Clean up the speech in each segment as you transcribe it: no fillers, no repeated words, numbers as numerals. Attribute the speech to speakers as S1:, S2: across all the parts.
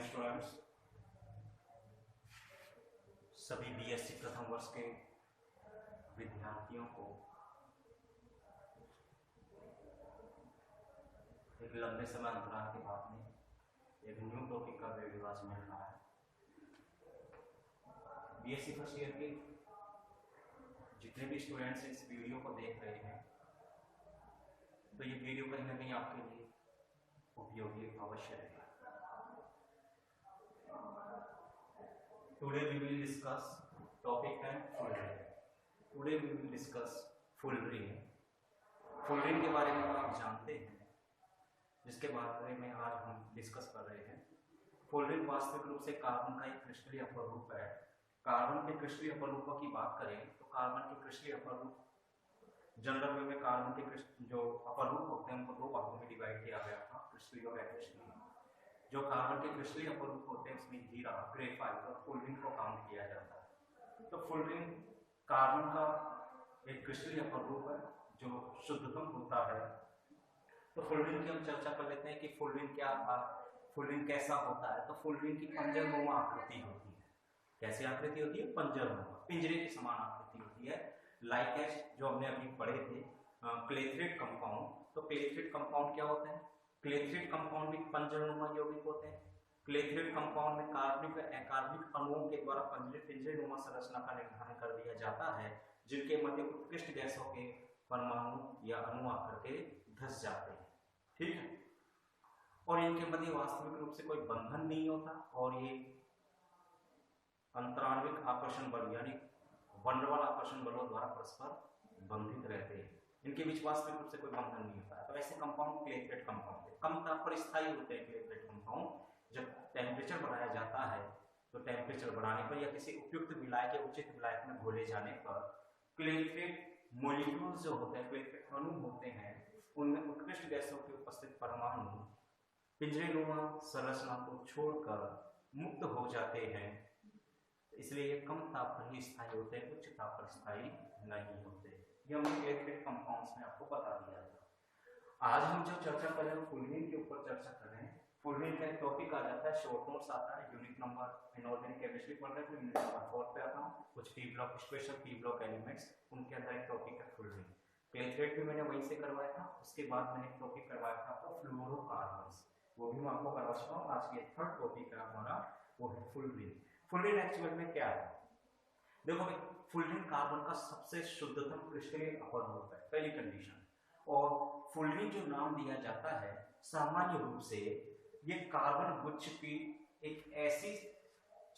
S1: Students, सभी BSc प्रथम वर्ष के विद्यार्थियों को एक लंबे समय अंतराल के बाद में एक न्यू टॉपिक का वीडियो आज मिल रहा है। बीएससी फर्स्ट ईयर के जितने भी स्टूडेंट्स इस वीडियो को देख रहे हैं, तो ये वीडियो कहीं ना कहीं आपके लिए उपयोगी अवश्य रहेगा। Today we will discuss topic and full ring. Today we will discuss full ring. Full ring के बारे में आप जानते हैं, जिसके बारे में आज हम डिस्कस कर रहे हैं। फुल रिंग वास्तविक रूप से कार्बन का एक क्रिस्टलीय अपरूप है। कार्बन के क्रिस्टलीय अपरूपों की बात करें तो कार्बन के क्रिस्टलीय अपरूप जनरल वे में कार्बन के जो अपरूप होते हैं उनको दो भागों में डिवाइड किया गया था, क्रिस्टलीय और अक्रिस्टलीय। जो कार्बन के क्रिस्टलीय अपरूप होते हैं उसमें हीरा, ग्रेफाइट और फुल रिंग को काउंट किया जाता है। तो फुल रिंग कार्बन का एक क्रिस्टलीय अपरूप है जो शुद्धतम होता है। तो फुल रिंग की हम चर्चा कर लेते हैं कि फुल रिंग क्या था, फुल रिंग कैसा होता है। तो फुल रिंग की पंजरनुमा आकृति होती है। कैसी आकृति होती है? पंजरनुमा, पिंजरे की समान आकृति होती है। लाइक एज जो हमने अभी पढ़े थे क्लेथरेट कंपाउंड। तो क्लेथरेट कंपाउंड क्या होते हैं? क्लेथरेट कंपाउंड भी पंजरनुमा यौगिक होते हैं। क्लेथरेट कंपाउंड में कार्बनिक व अकार्बनिक अणुओं के द्वारा पिंजरेनुमा संरचना का निर्धारण कर दिया जाता है, जिनके मध्य उत्कृष्ट गैसों के परमाणु या अणु आकर के धस जाते हैं। ठीक है। और इनके मध्य वास्तविक रूप से कोई बंधन नहीं होता और ये अंतराण्विक आकर्षण बल यानी वंडरवाल आकर्षण बलों द्वारा परस्पर बंधित रहते हैं। इनके बीच वास्तविक रूप से कोई बंधन नहीं होता है। तो ऐसे कंपाउंड क्लेथरेट कंपाउंड है। कम ताप पर स्थायी होते हैं क्लेथरेट कंपाउंड। जब टेम्परेचर बढ़ाया जाता है तो टेम्परेचर बढ़ाने पर या किसी उपयुक्त विलायक या उचित विलायक में घोले जाने पर क्लेथरेट मॉलिक्यूल्स जो होते हैं, क्लेथरेट अणु होते हैं, उनमें उत्कृष्ट गैसों के उपस्थित परमाणु पिंजरेनुमा संरचना को छोड़कर मुक्त हो जाते हैं। इसलिए ये कम ताप पर ही स्थायी होते हैं, उच्च ताप पर स्थायी नहीं होते। ये हमने क्लेथरेट कंपाउंड्स में आपको बता दिया था। आज हम जो चर्चा कर रहे हैं फुल रिंग के ऊपर चर्चा कर रहे हैं। फुल रिंग का एक टॉपिक आ जाता है, शॉर्ट नोट्स आता है, यूनिट नंबर इनऑर्गेनिक केमिस्ट्री पढ़ रहे हैं तो यूनिट नंबर 4 पे आता हूँ। कुछ P block special P block elements, उनके अंदर एक टॉपिक है फुल रिंग। क्लेथरेट भी मैंने वहीं से करवाया था। उसके बाद मैंने एक टॉपिक करवाया था आपको फ्लोरोकार्बन्स, वो भी मैं आपको करवा चुका हूँ। आज के थर्ड टॉपिक है हमारा, वो है full ring. Full ring actual में क्या है? देखो भाई, फुल रिंग कार्बन का सबसे शुद्धतम क्रिस्टलीय अपरूप है, पहली कंडीशन। और फुल रिंग जो नाम दिया जाता है सामान्य रूप से ये कार्बन गुच्छ की एक ऐसी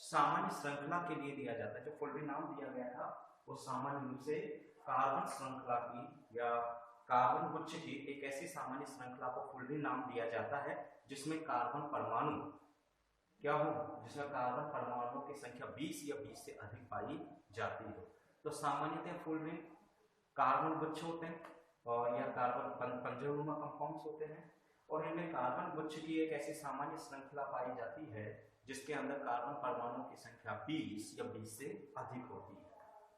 S1: सामान्य श्रृंखला के लिए दिया जाता है। जो फुल रिंग नाम दिया गया था वो सामान्य रूप से कार्बन श्रृंखला की या कार्बन गुच्छ की एक ऐसी सामान्य श्रृंखला को फुल रिंग नाम दिया जाता है जिसमें कार्बन परमाणु क्या हो, जिसमें कार्बन परमाणुओं की संख्या 20 या 20 से अधिक पाई जाती हो। तो सामान्यतः फुल रिंग कार्बन गुच्छ होते हैं और या कार्बन पंजरनुमा कंपाउंड्स होते हैं और इनमें कार्बन गुच्छ की एक ऐसी सामान्य श्रृंखला पाई जाती है जिसके अंदर कार्बन परमाणुओं की संख्या 20 या 20 से अधिक होती है।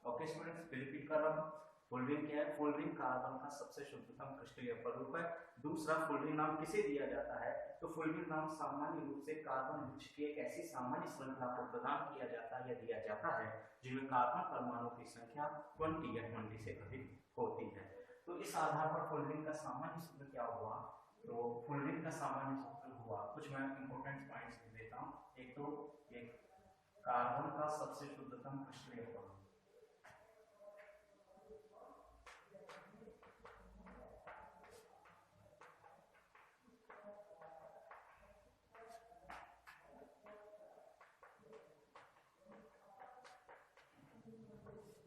S1: ओके स्टूडेंट्स, रिपीट कर रहा हूँ। फुल रिंग क्या है? फुल रिंग कार्बन का सबसे शुद्धतम क्रिस्टलीय अपरूप है। दूसरा, फुल रिंग नाम किसे दिया जाता है? तो फुल रिंग नाम सामान्य रूप से कार्बन गुच्छ की एक ऐसी सामान्य श्रृंखला को प्रदान किया जाता है या दिया जाता है जिनमें कार्बन परमाणुओं की संख्या 20 या 20 से अधिक होती है। तो इस आधार पर फुल रिंग का सामान्य सूत्र क्या हुआ? तो फुल रिंग का सामान्य सूत्र हुआ, कुछ मैं इंपॉर्टेंट पॉइंट्स देता हूँ। एक तो एक कार्बन का सबसे शुद्धतम क्रिस्टलीय अपरूप,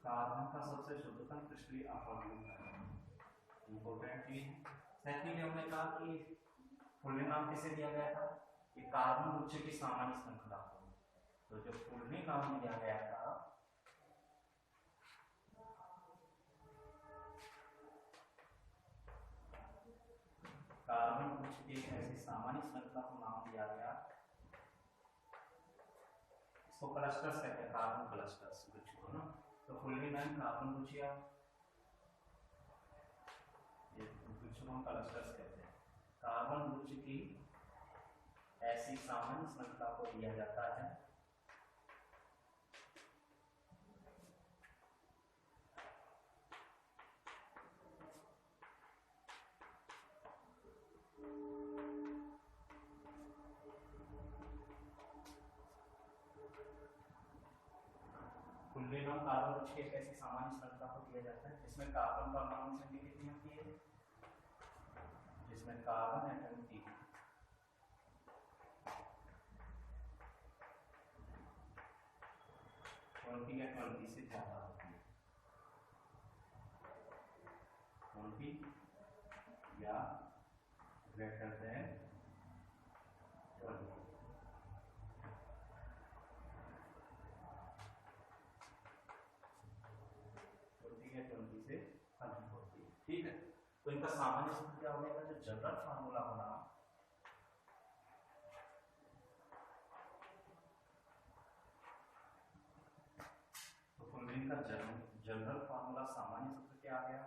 S1: कार्बन का सबसे शुद्धतम क्रिस्टलीय अपरूप है, इंपॉर्टेंट चीज। सेकंडली हमने कहा कि फुल रिंग नाम किसे दिया गया था? कि कार्बन गुच्छ की सामान्य श्रृंखला को। तो जो फुल रिंग नाम दिया गया था कार्बन गुच्छ की एक ऐसी सामान्य श्रृंखला को नाम दिया गया, इसको क्लस्टर्स कहते हैं, कार्बन क्लस्टर्स गुच्छ को ना। तो फुल रिंग नाम कार्बन गुच्छ या ये गुच्छ को हम क्लस्टर्स कहते हैं। कार्बन गुच्छ की ऐसी सामान्य श्रृंखला को दिया जाता है फुल्लेनम कार्बन की एक ऐसी सामान्य श्रृंखला को दिया जाता है जिसमें कार्बन परमाणु संख्या कितनी होती है, जिसमें कार्बन एटम की 20 या 20 से ज्यादा होती है, 20 या ग्रेटर देन 20। से अधिक होती है, ठीक है। तो इनका सामान्य सूत्र क्या होगा, जो जनरल फार्मूला बना तो फुलरिन का जनरल फार्मूला सामान्य सूत्र क्या आ गया,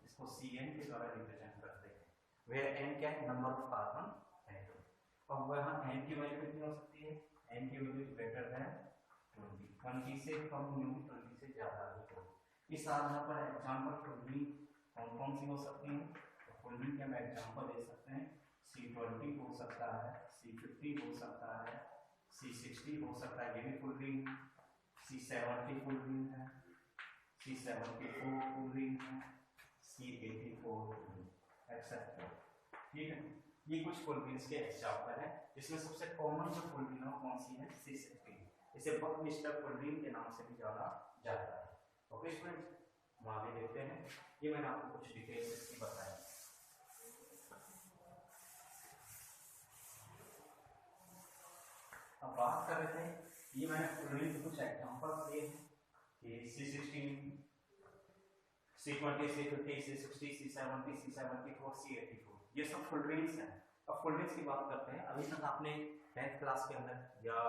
S1: इसको Cn के द्वारा रिप्रेजेंट करते हैं, वेयर n क्या है, नंबर ऑफ कार्बन है। अब वहां n की वैल्यू कितनी हो सकती है, n की वैल्यू ग्रेटर देन 20 से कम नहीं, 20 से ज्यादा ही हो। इस आधार पर एग्जांपल फुलरिन कौन सी हो सकती है, तो फुलरिन के हम एग्जांपल दे सकते हैं, C20 हो सकता है, C50 हो सकता है, C60 हो सकता है, ये भी फुलरिन, C70 फुलरिन है, C74 फुलरिन है, C84 फुलरिन एक्सेप्ट, ठीक है। ये कुछ फुलरिन्स के एग्जांपल है, इसमें सबसे कॉमन जो फुलरिन है कौन सी है, C60, इसे बकमिस्टर फुलरिन के नाम से भी जाना जाता है। ओके स्टूडेंट्स, हम आगे देखते हैं, ये मैंने आपको कुछ डिटेल्स इसकी बताई। अब बात कर रहे थे, ये मैंने फुलरिन के कुछ एग्जांपल्स दिए हैं कि C16, C20, C50, C60, C70, C74, C84, ये सब फुलरिन्स हैं। अब फुलरिन्स की बात करते हैं, अभी तक आपने 10th क्लास के अंदर या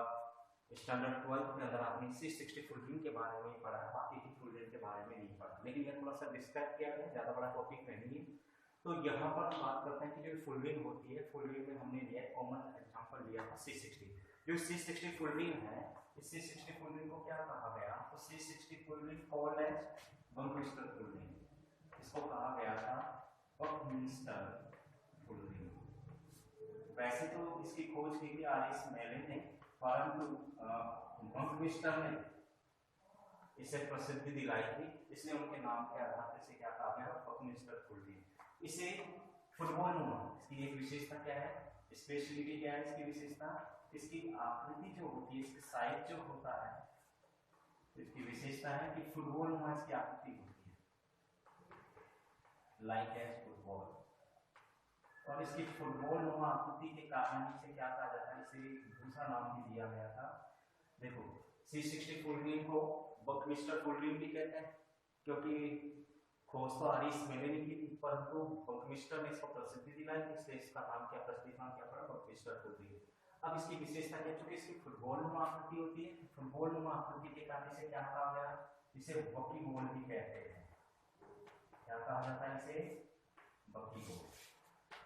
S1: स्टैंडर्ड 12 के अंदर आपने C60 फुलरिन के बारे में पढ़ा है, बाकी की फुलरिन के बारे में नहीं पढ़ा, लेकिन ये थोड़ा सा डिस्कस किया गया, ज़्यादा बड़ा टॉपिक नहीं है। तो यहाँ पर बात करते हैं कि जो फुलरिन होती है, फुलरिन में हमने लिया कॉमन एग्जांपल लिया था C60। जो C60 फुलरिन है, इस C60 फुलरिन को क्या कहा गया, तो C60 fullerene called as buckminsterfullerene, इसको कहा गया था बकमिस्टर फुलरिन। वैसे तो इसकी खोज की थी आर.एस. मेलिन ने, परंतु बकमिस्टर ने इसे प्रसिद्धि दिलाई थी, इसलिए उनके नाम के आधार पर इसे क्या कहा गया, बकमिस्टर फुलरिन। इसे फुटबॉल नुमा, इसकी एक विशेषता क्या है, स्पेशलिटी क्या है इसकी विशेषता, इसकी आकृति जो होती है, इसका साइज जो होता है, इसकी विशेषता है कि फुटबॉल नुमा इसकी आकृति होती है, लाइक एज फुटबॉल। और इसकी फुटबॉल नुमा आकृति के कारण इसे क्या कहा जाता है, इसे दूसरा नाम भी दिया गया था। देखो C60 फुलरिन को बकमिस्टर फुलरिन भी कहते हैं, क्योंकि खोज तो आर.एस. मेलिन की थी, परंतु बकमिस्टर ने इसको प्रसिद्धि दिलाई, इसलिए इसका नाम क्या, प्रसिद्धि नाम क्या पड़ा, बकमिस्टर फुलरिन। अब इसकी विशेषता क्या, चूंकि इसकी फुटबॉल नुमा आकृति होती है, फुटबॉल नुमा आकृति के कारण इसे क्या कहा गया, इसे बकी बॉल भी कहते हैं। क्या कहा जाता है इसे, बकी बॉल,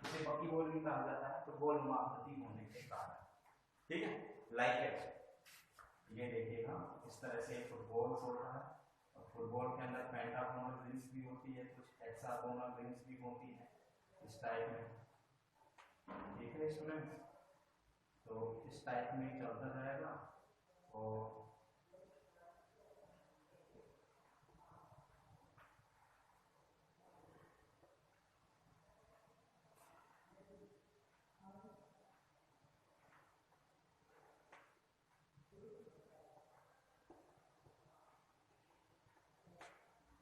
S1: इसे बकी बॉल भी कहा जाता है फुटबॉल नुमा आकृति होने के कारण, ठीक है। लाइक एज, ये देखिएगा इस तरह से फुटबॉल होता है, और फुटबॉल के अंदर पेंटागोनल रिंग्स भी होती है, कुछ हेक्सागोनल रिंग्स भी होती है इस टाइप में, ठीक है स्टूडेंट्स। तो इस टाइप में चलता रहेगा, और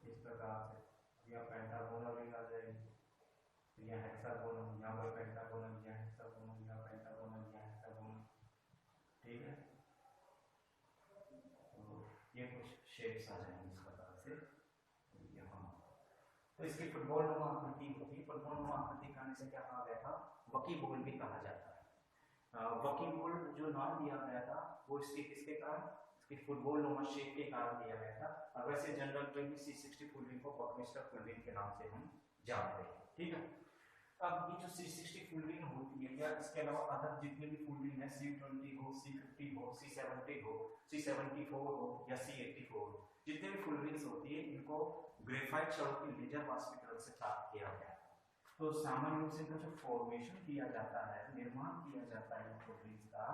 S1: इस प्रकार से यहाँ पेंटागोनल रिंग आ जाएगी, यहाँ हेक्सागोनल, यहाँ पर पेंटागोनल, यहाँ हेक्सागोनल, यहाँ पेंटागोनल, यहाँ हेक्सागोनल, ठीक है। तो ये कुछ शेप्स आ जाएंगे इस प्रकार से यहाँ। तो इसकी फुटबॉल नुमा आकृति होती है, फुटबॉल नुमा आकृति कहने से क्या कहा गया था, बकी बॉल भी कहा जाता है। बकी बॉल जो नाम दिया गया था वो इसके किसके कारण, इसकी फुटबॉल नुमा शेप के कारण दिया गया था। और वैसे जनरल में C60 फुलरिन को बकमिस्टर फुलरिन के नाम से हम जानते हैं, ठीक है। अब ये जो C60 फुलरिन होती है या इसके अलावा अदर जितने भी फुलरिन है C20 हो, C50 हो, C70 हो, C74 हो या C84 हो, जितने भी फुलरिन्स होती है इनको ग्रेफाइट छड़ों की लेजर वाष्पीकरण से प्राप्त किया गया है। तो सामान्य रूप से इनका जो फॉर्मेशन किया जाता है, निर्माण किया जाता है फुलरिन्स का,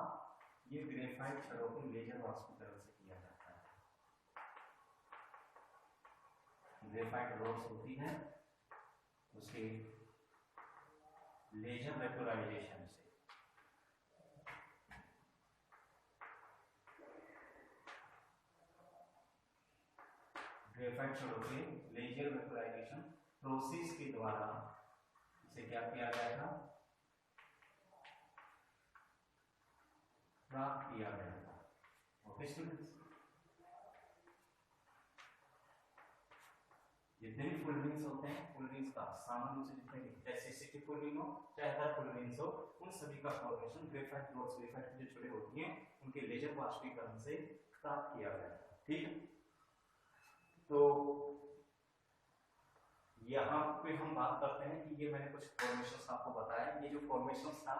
S1: ये ग्रेफाइट छड़ों की लेजर वाष्पीकरण से किया जाता है। ग्रेफाइट रोड्स होती है उसके लेजर वेपोराइजेशन से। ग्रेफाइट छड़ों के लेजर वेपोराइजेशन प्रोसेस के द्वारा इसे क्या किया गया था, प्राप्त किया गया था। ओके स्टूडेंट्स, जितने भी फुलरिन्स होते हैं, फुलरिन्स का सामान्य रूप से जितने भी जैसे C60 फुलरिन हो चाहे अदर फुलरिन्स हो, उन सभी का फॉर्मेशन ग्रेफाइट रोड्स, ग्रेफाइट जो छोटे होती हैं उनके लेजर वाष्पीकरण से प्राप्त किया गया था। ठीक है, तो यहाँ पे हम बात करते हैं कि ये मैंने कुछ फॉर्मेशंस आपको बताया। ये जो फॉर्मेशंस था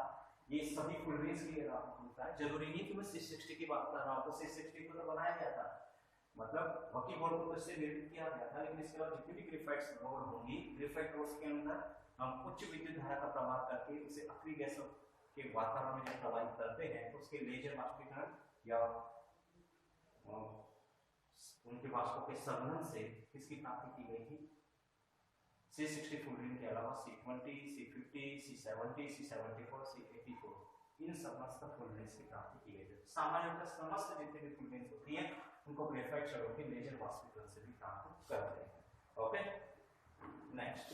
S1: ये सभी फुलरिन्स के लिए होता है। जरूरी नहीं कि मैं C60 की बात कर रहा हूँ, तो C60 को तो बनाया गया था, मतलब वकी बोर्ड को तो इससे निर्मित किया गया था, लेकिन इसके बाद जितनी भी ग्रेफाइट रोड होंगी, ग्रेफाइट रोड्स के अंदर हम उच्च विद्युत धारा का प्रवाह करके उसे अक्रिय गैसों के वातावरण में जब प्रवाहित करते हैं तो उसके लेजर वाष्पीकरण या उनके वाष्पों के संघनन से किसकी प्राप्ति की गई थी, C60 फुलरिन के अलावा C20, C50, C70, C74, C84, इन समस्त फुलरिन्स की प्राप्ति की गई थी। सामान्यतः समस्त जितने भी फुलरिन्स होती हैं उनको ग्रेफाइट छड़ों के लेजर वाष्पीकरण से भी प्राप्त करते हैं। ओके, नेक्स्ट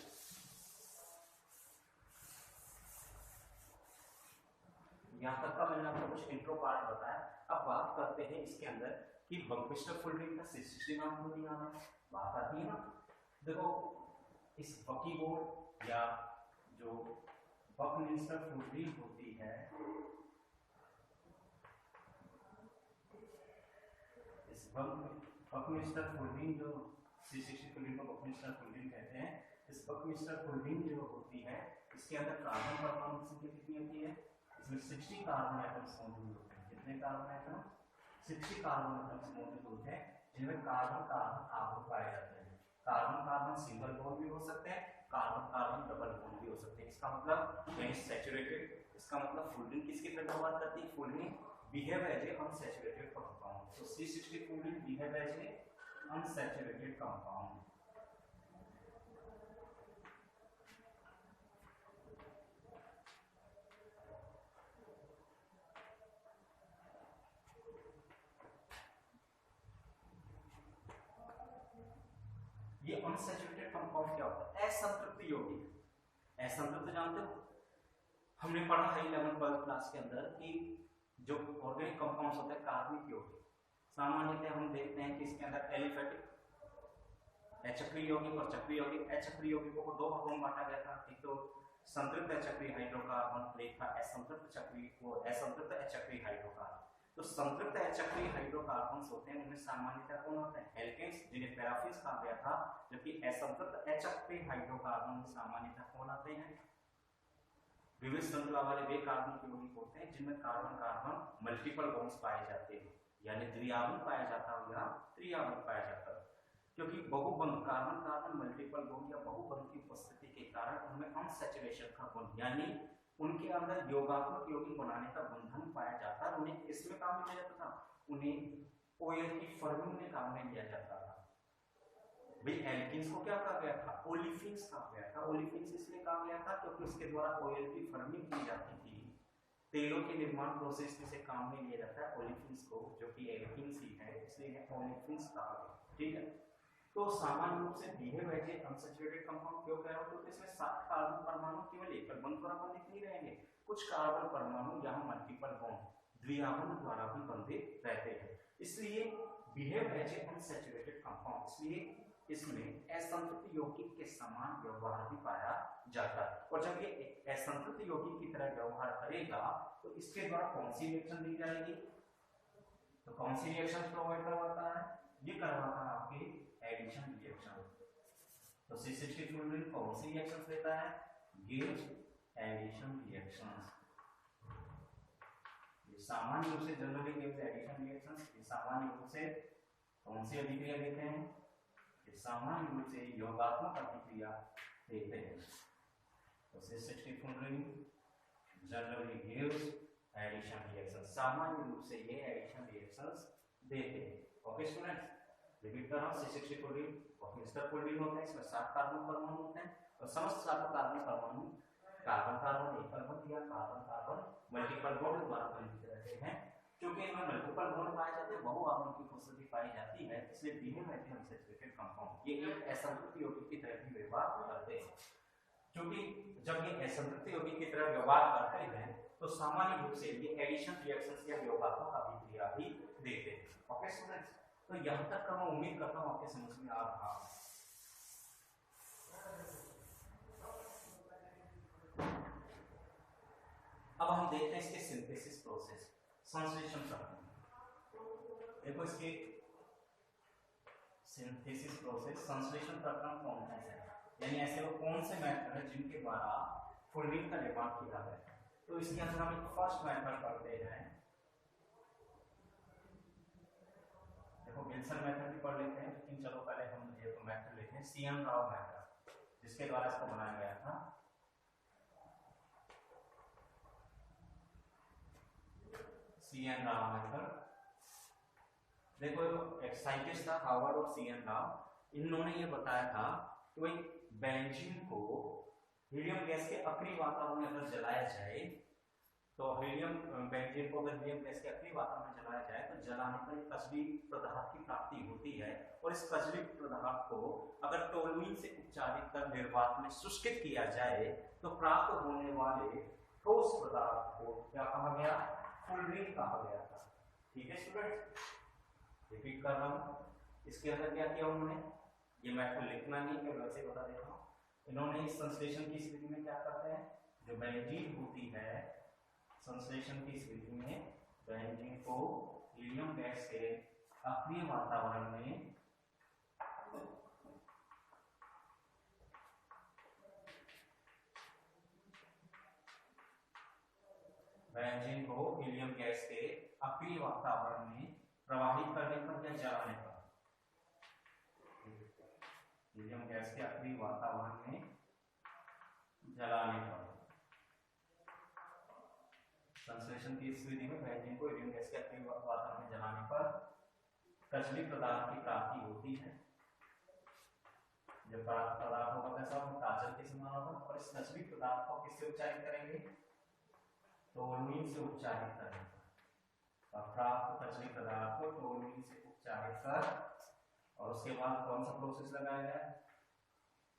S1: यहाँ तक का मैंने आपको कुछ इंट्रो पार्ट बताया। अब बात करते हैं इसके अंदर कि बकमिस्टर फुलरिन का C60 नाम क्यों दिया है, बात आती है ना। देखो इस वकी बोर्ड या जो बकमिस्टर फुलरिन होती है, इस बकमिस्टर फुलरिन जो C60 फुलरिन को बकमिस्टर फुलरिन कहते हैं, इस बकमिस्टर फुलरिन जो होती है इसके अंदर कार्बन परमाणु संख्या कितनी होती है, इसमें 60 कार्बन एटम्स मौजूद होते हैं। कितने कार्बन एटम, 60 कार्बन एटम्स मौजूद होते हैं, जिनमें कार्बन कार्बन आवरण पाए जाते हैं। कार्बन कार्बन सिंगल बॉन्ड भी हो सकते हैं, कार्बन कार्बन डबल बॉन्ड भी हो सकते हैं। इसका मतलब यानी सैचुरेटेड, इसका मतलब फुलरिन किसकी तरह व्यवहार करती है, fullerene behave as a unsaturated compound. तो C60 fullerene behave as a unsaturated compound. ये अनसैचुरेटेड कंपाउंड क्या होता है, असंतृप्त यौगिक। असंतृप्त जानते हो, हमने पढ़ा है 11th 12th क्लास के अंदर कि जो ऑर्गेनिक कंपाउंड्स होते हैं कार्बनिक यौगिक, सामान्यतः हम देखते हैं कि इसके अंदर एलिफेटिक अचक्रीय यौगिक और चक्रीय यौगिक। अचक्रीय यौगिकों को दो भागों में बांटा गया था, एक तो संतृप्त अचक्रीय हाइड्रोकार्बन, एक था असंतृप्त चक्रीय वो असंतृप्त अचक्रीय हाइड्रोकार्बन। तो संतृप्त अचक्रीय हाइड्रोकार्बन्स होते हैं उनमें सामान्यतः कौन होते हैं, एल्केन्स, जिन्हें पैराफिन्स कहा गया था, जबकि असंतृप्त अचक्रीय हाइड्रोकार्बन में सामान्यतः कौन आते हैं, विविध श्रृंखला वाले वे कार्बन यौगिक होते हैं जिनमें कार्बन कार्बन मल्टीपल बॉन्ड्स पाए जाते हैं, यानी द्विआवरण पाया जाता है या त्रिआवरण पाया जाता है। क्योंकि बहुबंध कार्बन कार्बन मल्टीपल बॉन्ड या बहुबंध की उपस्थिति के कारण उनमें अनसैचुरेशन का गुण यानी उनके अंदर योगात्मक यौगिक बनाने का बंधन पाया जाता है। उन्हें इसमें काम लिया जाता था, उन्हें ओएल की फर्मिंग में काम में लिया जाता था। भाई एल्कीन्स को क्या कहा गया था, ओलिफिन्स कहा गया था। ओलिफिन्स इसलिए कहा गया था क्योंकि उसके द्वारा ओएल की फर्मिंग की जाती थी, तेलों के निर्माण प्रोसेस में से काम में लिया जाता है ओलिफिन्स को, जो कि एल्कीन्स ही है, इसलिए ओलिफिन्स कहा गया। ठीक है, तो सामान्य रूप से behave as a unsaturated compound क्यों कह रहा हूं, क्योंकि इसमें 7 कार्बन परमाणु केवल एकल बंध द्वारा बंधित नहीं रहेंगे, कुछ कार्बन परमाणु यहां मल्टीपल बॉन्ड द्विआवरण द्वारा भी बंधित रहते हैं, इसलिए behave as a unsaturated compound. इसलिए इसमें असंतृप्त यौगिक के समान व्यवहार भी पाया जाता है। और जब ये असंतृप्त यौगिक की तरह व्यवहार करेगा तो इसके द्वारा कौन सी रिएक्शन दी जाएगी, तो कौन सी रिएक्शन प्रोवाइड करवाता है, ये करवाता है आपके एडिशन रिएक्शन। तो C60 फुलरिन कौन सी रिएक्शन देता है, गेज एडिशन रिएक्शंस। ये सामान्य रूप से जनरली गिव्स एडिशन रिएक्शंस। ये सामान्य रूप से कौन सी अभिक्रिया देते हैं? ये सामान्य रूप से योगात्मक अभिक्रिया देते हैं। तो C60 fullerene generally gives addition reactions. सामान्य रूप से ये एडिशन रिएक्शंस देते हैं। ओके स्टूडेंट्स, रिपीट कर रहा हूं, C60 फुलरिंग मिस्टर फुलरिंग होता है, इसमें 7 कार्बन परमाणु होते हैं और समस्त 7 कार्बन परमाणु कार्बन कार्बन एकल बंध या कार्बन कार्बन मल्टीपल बॉन्ड द्वारा बंधित रहते हैं। क्योंकि इनमें मल्टीपल बॉन्ड पाए जाते हैं, बहुआगमन की उपस्थिति पाई जाती है, इसलिए डिहेड्रल अनसैचुरेटेड कंपाउंड ये एक असंतृप्त यौगिक की तरह भी व्यवहार करते हैं। क्योंकि जब ये असंतृप्त यौगिक की तरह व्यवहार करते हैं तो सामान्य रूप से ये एडिशन रिएक्शंस या योगात्मक अभिक्रिया भी देते हैं। ओके स्टूडेंट्स, तो यहां तक का मैं उम्मीद करता हूं आपके समझ में आ रहा है। अब हम देखते हैं इसके सिंथेसिस प्रोसेस, संश्लेषण प्रक्रिया। देखो इसके सिंथेसिस प्रोसेस, संश्लेषण प्रक्रम कौन सा है, यानी ऐसे वो कौन से मेथड है जिनके द्वारा फुलरिन का निर्माण किया है। तो इसके अंदर हम एक फर्स्ट मेथड पढ़ते हैं। देखो विल्सन मेथड भी पढ़ लेते हैं, लेकिन चलो पहले हम ये तो मेथड लेते हैं, सीएन राव मेथड, जिसके द्वारा इसको बनाया गया था। CN Rao method. देखो एक साइंटिस्ट था हार्वर्ड और सीएन राव, इन्होंने ये बताया था कि भाई बेंजीन को हीलियम गैस के अक्रिय वातावरण में अगर जलाया जाए तो बेंजीन को अगर हीलियम गैस के अक्रिय वातावरण में जलाया जाए तो जलाने पर एक कजली पदार्थ की प्राप्ति होती है, और इस कजली पदार्थ को अगर टोलुइन से उपचारित कर निर्वात में शुष्कित किया जाए तो प्राप्त होने वाले ठोस पदार्थ को क्या कहा गया? फुलरिन कहा गया था। ठीक है स्टूडेंट, रिपीट कर रहा हूं। इसके अंदर क्या किया उन्होंने, ये मैं आपको लिखना नहीं है, वैसे ही बता देता हूं। इन्होंने इस संश्लेषण की स्थिति में क्या करते हैं, जो बेंजीन होती है, संश्लेषण की स्थिति में बेंजीन को हीलियम गैस के अक्रिय वातावरण में बेंजीन को हीलियम गैस के अक्रिय वातावरण में प्रवाहित करने पर या जलाने पर, हीलियम गैस के अक्रिय वातावरण में जलाने पर, संश्लेषण की स्थिति में बेंजीन को हीलियम गैस के अक्रिय वातावरण में जलाने पर कजली पदार्थ की प्राप्ति होती है। जब पदार्थ होगा कैसा होगा, काजल के समान होगा, और इस कजली पदार्थ को किससे उपचारित करेंगे? टोलुइन से उपचारित करेंगे, और प्राप्त कजली पदार्थ को टोलुइन से उपचारित कर, और उसके बाद कौन सा प्रोसेस लगाया गया?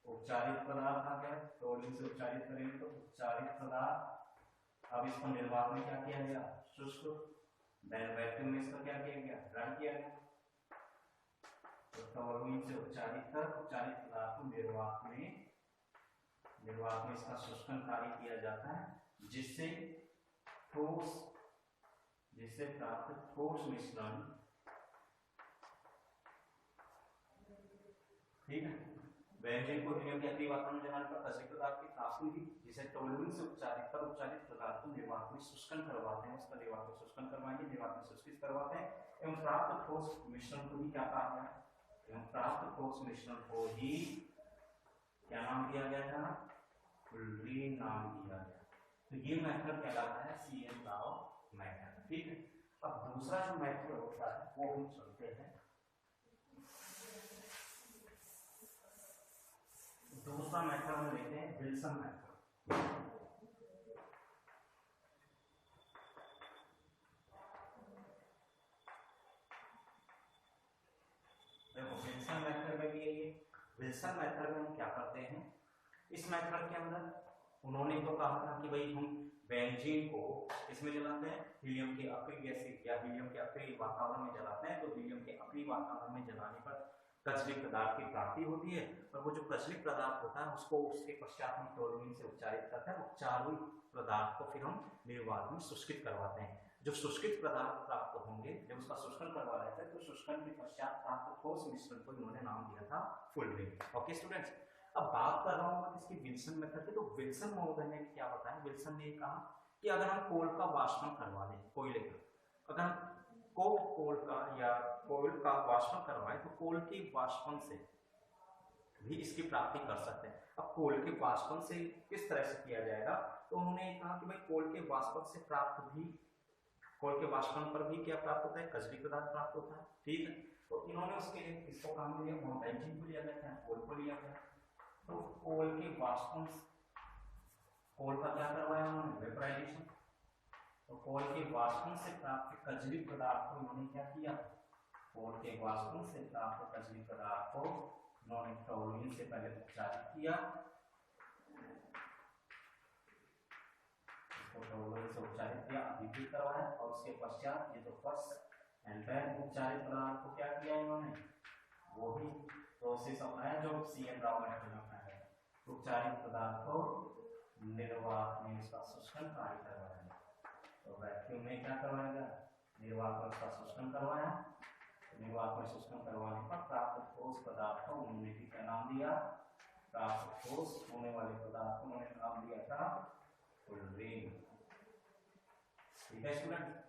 S1: उपचारित पदार्थ आ गया, टोलुइन से उपचारित करेंगे तो उपचारित पदार्थ, अब इसको निर्वात में क्या किया गया? शुष्क, वैक्यूम में इसका क्या किया गया? ग्रहण किया गया। तो टोलुइन से उपचारित कर उपचारित पदार्थ को निर्वात में इसका शुष्कन कार्य किया जाता है, जिससे प्राप्त ठोस मिश्रण, ठीक है, बेंजीन को हीलियम के अक्रिय वातावरण में जलाने पर कजली पदार्थ की प्राप्ति हुई, जिसे टोलुइन से उपचारित कर उपचारित पदार्थ को निर्वात में शुष्कन करवाते हैं, उसका निर्वात में शुष्कन करवाएंगे, निर्वात में शुष्कित करवाते हैं, एवं प्राप्त ठोस मिश्रण को ही क्या कहा गया? एवं प्राप्त ठोस मिश्रण को ही क्या नाम दिया गया था? फुलरिन नाम दिया गया। तो ये मेथड कहलाता है सीएन राव मेथड। ठीक है, अब दूसरा जो मेथड होता है वो हम चलते हैं। दूसरा मेथड हम लेते हैं विल्सन मेथड। देखो विल्सन मेथड में भी ये विल्सन मेथड में हम क्या करते हैं, इस मेथड के अंदर उन्होंने तो कहा था कि भाई हम बेंजीन को इसमें जलाते हैं, हीलियम के अक्रिय गैस या हीलियम के अक्रिय वातावरण में जलाते हैं, तो हीलियम के अक्रिय वातावरण में जलाने पर कजली पदार्थ की प्राप्ति होती है, और वो जो कजली पदार्थ होता है उसको उसके पश्चात हम टोलुइन से उपचारित करते हैं। उपचारित पदार्थ को फिर हम निर्वात में शुष्कित करवाते हैं। जो शुष्कित पदार्थ प्राप्त होंगे, जब उसका शुष्कन करवा लेते हैं तो शुष्कन के पश्चात प्राप्त ठोस मिश्रण को इन्होंने नाम दिया था फुलरिन। ओके स्टूडेंट्स, अब बात कर रहा हूँ मैं इसकी विल्सन मेथड की। तो विल्सन महोदय ने क्या बताया, विल्सन ने कहा कि अगर हम कोल का वाष्पन करवा दें, कोयले का, अगर हम कोल का या कोयल का वाष्पन करवाएं तो कोल के वाष्पन से भी इसकी प्राप्ति कर सकते हैं। अब कोल के वाष्पन से किस तरह से किया जाएगा, तो उन्होंने कहा कि भाई कोल के वाष्पन से प्राप्त भी, कोल के वाष्पन पर भी क्या प्राप्त होता है, कजली पदार्थ प्राप्त होता है, ठीक है। तो इन्होंने उसके लिए किसको काम लिया, बेंजीन को लिया गया था, कोल को लिया गया। तो कोल के वाष्पन, कोल का क्या करवाया उन्होंने, वेपराइजेशन। तो कोल के वाष्पन से प्राप्त कजली पदार्थ को उन्होंने क्या किया, कोल के वाष्पन से प्राप्त कजली पदार्थ को उन्होंने टोलुइन से पहले उपचारित किया, इसको टोलुइन से उपचारित किया, अभिवृद्धि करवाया, और उसके पश्चात ये जो फर्स्ट एंड उपचारित पदार्थ को क्या किया इन्होंने, वो भी प्रोसेस अपनाया जो सीएन राव ने अपनाया। उपचारित पदार्थ को निर्वात में इसका शुष्कन कार्य करवाया। तो वैक्यूम में क्या करवाया, निर्वात में इसका शुष्कन करवाया। निर्वात में शुष्कन करवाने पर प्राप्त ठोस पदार्थ को उन्होंने भी क्या नाम दिया, प्राप्त ठोस होने वाले पदार्थ को उन्होंने नाम दिया था फुलरीन। ठीक है स्टूडेंट।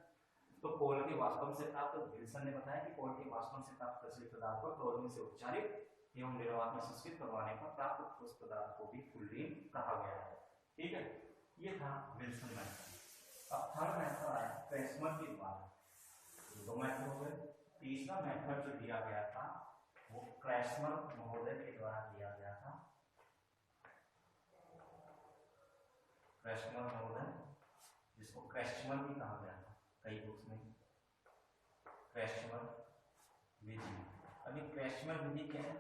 S1: तो कोल के वाष्पन से प्राप्त, विल्सन ने बताया कि कोल के वाष्पन से प्राप्त कजली पदार्थ को टोलुइन से उपचारित एवं निर्वात में शुष्कित करवाने पर प्राप्त ठोस पदार्थ को भी फुलरीन कहा गया है। ठीक है, ये था विल्सन मेथड। अब थर्ड मेथड आया क्रेसमर के द्वारा। दो मेथड हो गए। तीसरा मेथड जो दिया गया था वो क्रेसमर महोदय के द्वारा दिया गया था। क्रेसमर महोदय, जिसको क्रेसमर भी कहा गया था कई बुक्स में, क्रेसमर विधि। अभी क्रेसमर विधि क्या है,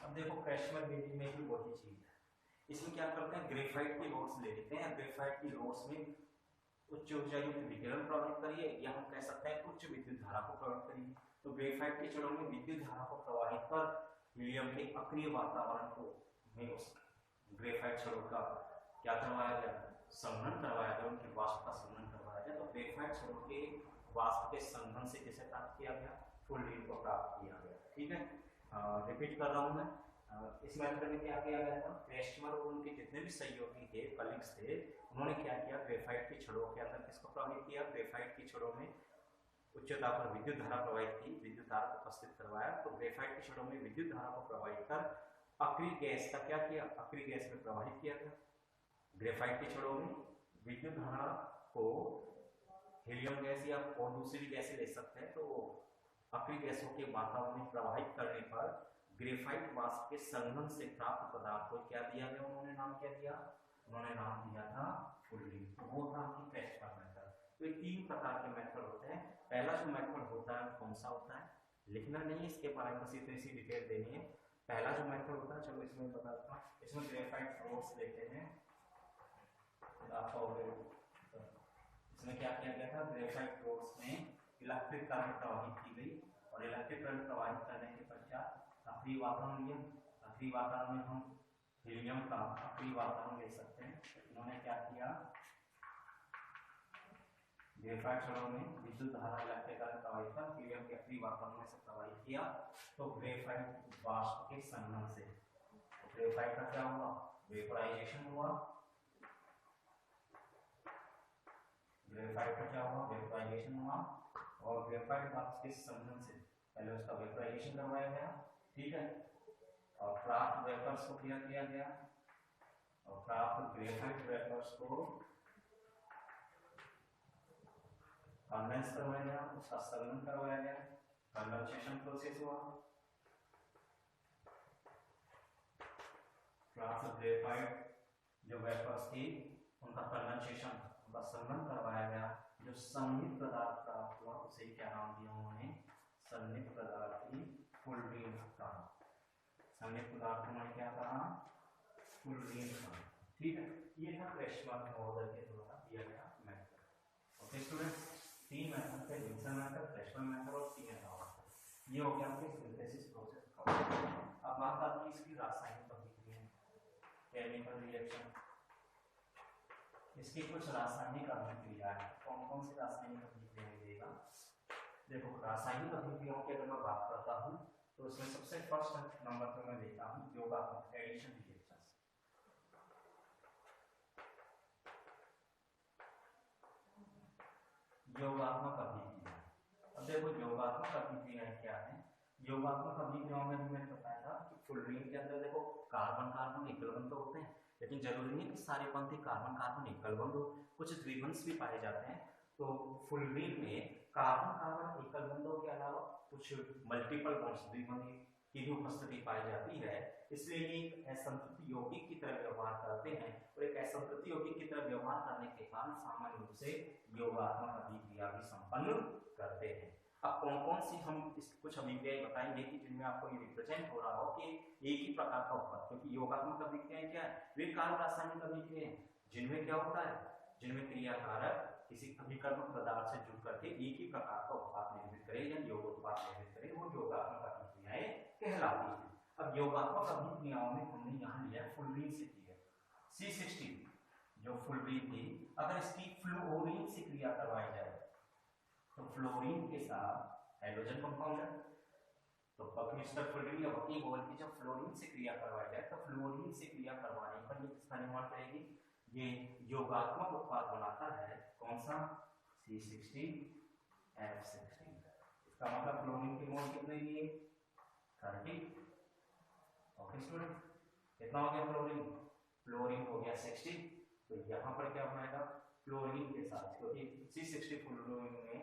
S1: अब देखो क्रेसमर विधि में भी वही चीज है। इसमें क्या करते हैं, ग्रेफाइट की रोड्स ले लेते हैं, ग्रेफाइट की रोड्स में उच्च ऊर्जा युक्त विकिरण प्रवाहित करिए, या हम कह सकते हैं उच्च विद्युत धारा को प्रवाहित करिए। तो ग्रेफाइट की छड़ों में विद्युत धारा को प्रवाहित कर हीलियम के अक्रिय वातावरण को में उस ग्रेफाइट छड़ों का क्या करवाया गया, संघनन करवाया गया, उनके वाष्प का संघनन करवाया गया। तो ग्रेफाइट छड़ों के वाष्प के संघनन से किसे प्राप्त किया गया, फुलरीन को प्राप्त किया गया। ठीक है, रिपीट कर रहा हूं मैं। इस मेथड में क्या किया गया था, क्रेसमर और उनके जितने भी सहयोगी थे, कलीग्स थे, उन्होंने क्या किया, ग्रेफाइट की छड़ों के अंदर किसको प्रवाहित किया, ग्रेफाइट की छड़ों में उच्चता पर विद्युत धारा प्रवाहित की, विद्युत धारा को उपस्थित करवाया। तो ग्रेफाइट की छड़ों में विद्युत धारा को प्रवाहित कर अक्रिय गैस का क्या किया, अक्रिय गैस में प्रवाहित किया गया। ग्रेफाइट की छड़ों में विद्युत धारा को हीलियम गैस या और दूसरी गैसें ले सकते हैं, तो अक्रिय गैसों के वातावरण में प्रवाहित करने पर ग्रेफाइट वाष्प के संघनन से प्राप्त पदार्थ को क्या दिया गया, उन्होंने नाम क्या दिया, उन्होंने नाम दिया था फुलरीन। तो वो था आपकी क्रेसमर मेथड। तो ये तीन प्रकार के मेथड होते हैं। पहला जो मेथड होता है कौन सा होता है, लिखना नहीं है इसके बारे में, बस इतनी सी डिटेल देनी है। पहला जो मेथड होता है, चलो इसमें बताता हूँ। इसमें ग्रेफाइट रोड्स लेते हैं, इसमें क्या किया गया था, ग्रेफाइट रोड्स में इलेक्ट्रिक करंट प्रवाहित की गई, और इलेक्ट्रिक करंट प्रवाहित करने के पश्चात अक्रिय वातावरण लिया। अक्रिय वातावरण में हम हीलियम का अक्रिय वातावरण ले सकते हैं। इन्होंने क्या किया, ग्रेफाइट छड़ों में विद्युत धारा इलेक्ट्रिक करंट प्रवाहित कर हीलियम के अक्रिय वातावरण में से प्रवाहित किया। तो ग्रेफाइट वाष्प के संघनन से ग्रेफाइट का क्या हुआ, वेपराइजेशन हुआ। ग्रेफाइट का क्या हुआ, वेपराइजेशन हुआ। और ग्रेफाइट वाष्प के संघनन से पहले उसका वेपराइजेशन करवाया गया, ठीक है, और प्राप्त वेपर्स को क्या किया गया, और प्राप्त ग्रेफाइट वेपर्स को कंडेंस करवाया गया, उसका संघनन करवाया गया, कंडेंसेशन प्रोसेस हुआ। प्राप्त ग्रेफाइट जो वेपर्स थी उनका कंडेंसेशन, उनका संघनन करवाया गया। जो संघनित पदार्थ प्राप्त हुआ उसे क्या नाम दिया उन्होंने, संघनित पदार्थ की फुलरीन कहा। संघनित पदार्थ उन्होंने क्या कहा, फुलरीन कहा। ठीक है, ये था क्रेसमर महोदय के द्वारा दिया गया मेथड। ओके स्टूडेंट्स, तीन मेथड थे, विल्सन मेथड, क्रेसमर मेथड और सीएन राव मेथड। ये हो गया आपके सिंथेसिस प्रोसेस का। अब बात आती है इसकी रासायनिक अभिक्रिया, केमिकल रिएक्शन। इसकी कुछ रासायनिक अभिक्रिया है। कौन कौन सी रासायनिक अभिक्रिया देगा, देखो रासायनिक अभिक्रियाओं की अगर मैं बात करता हूँ तो उसमें सबसे फर्स्ट नंबर पे मैं देता हूँ योगात्मक एडिशन रिएक्शन। योगात्मक अभिक्रिया। अब देखो योगात्मक अभिक्रियाएं क्या है। योगात्मक अभिक्रियाओं में मैंने बताया था कि फुलरीन के अंदर देखो कार्बन कार्बन एकल बंध तो होते हैं, लेकिन जरूरी नहीं कि सारे पंक्ति कार्बन कार्बन एकल बंध हो, कुछ द्विबंध भी पाए जाते हैं। तो फुलरीन में कार्बन कार्बन एकल बंधों के अलावा कुछ मल्टीपल बॉन्ड्स द्विबंध की भी उपस्थिति पाई जाती है, इसलिए ये एक असंतृप्त यौगिक की तरह व्यवहार करते हैं और एक असंतृप्त यौगिक की तरह व्यवहार करने के कारण सामान्य रूप से योगात्मक अभिक्रिया भी संपन्न करते हैं। अब कौन कौन सी हम कुछ अभिक्रियाएं बताएंगे कि जिनमें आपको ये रिप्रेजेंट हो रहा हो कि एक ही प्रकार का उत्पाद, क्योंकि योगात्मक अभिक्रियाएं क्या है, वे कार्य रासायनिक अभिक्रियाएं जिनमें क्या होता है, जिनमें क्रियाकारक किसी अभिकर्मक पदार्थ से जुड़ करके एक ही प्रकार का उत्पाद निर्मित करे या योग उत्पाद निर्मित करे, वो योगात्मक अभिक्रियाएं कहलाती है। अब योगात्मक अभिक्रियाओं में हमने यहाँ लिया फुलरीन से किया C60 जो फुलरीन थी, अगर इसकी फ्लोरीन से क्रिया करवाई जाए तो फ्लोरीन के साथ हाइड्रोजन कंपाउंड है, तो बकमिस्टर फुलरीन या वकील बोल की जब फ्लोरीन से क्रिया करवाई जाए तो फ्लोरीन से क्रिया करवाने पर ये किसका निर्माण करेगी, ये योगात्मक उत्पाद बनाता है। कौन सा, C60H16। इसका मतलब फ्लोरीन के मोल कितने लिए, 30। ओके स्टूडेंट, कितना हो गया फ्लोरीन, फ्लोरीन हो गया 60। तो यहाँ पर क्या बनाएगा, फ्लोरीन के साथ, क्योंकि C60 फ्लोरीन में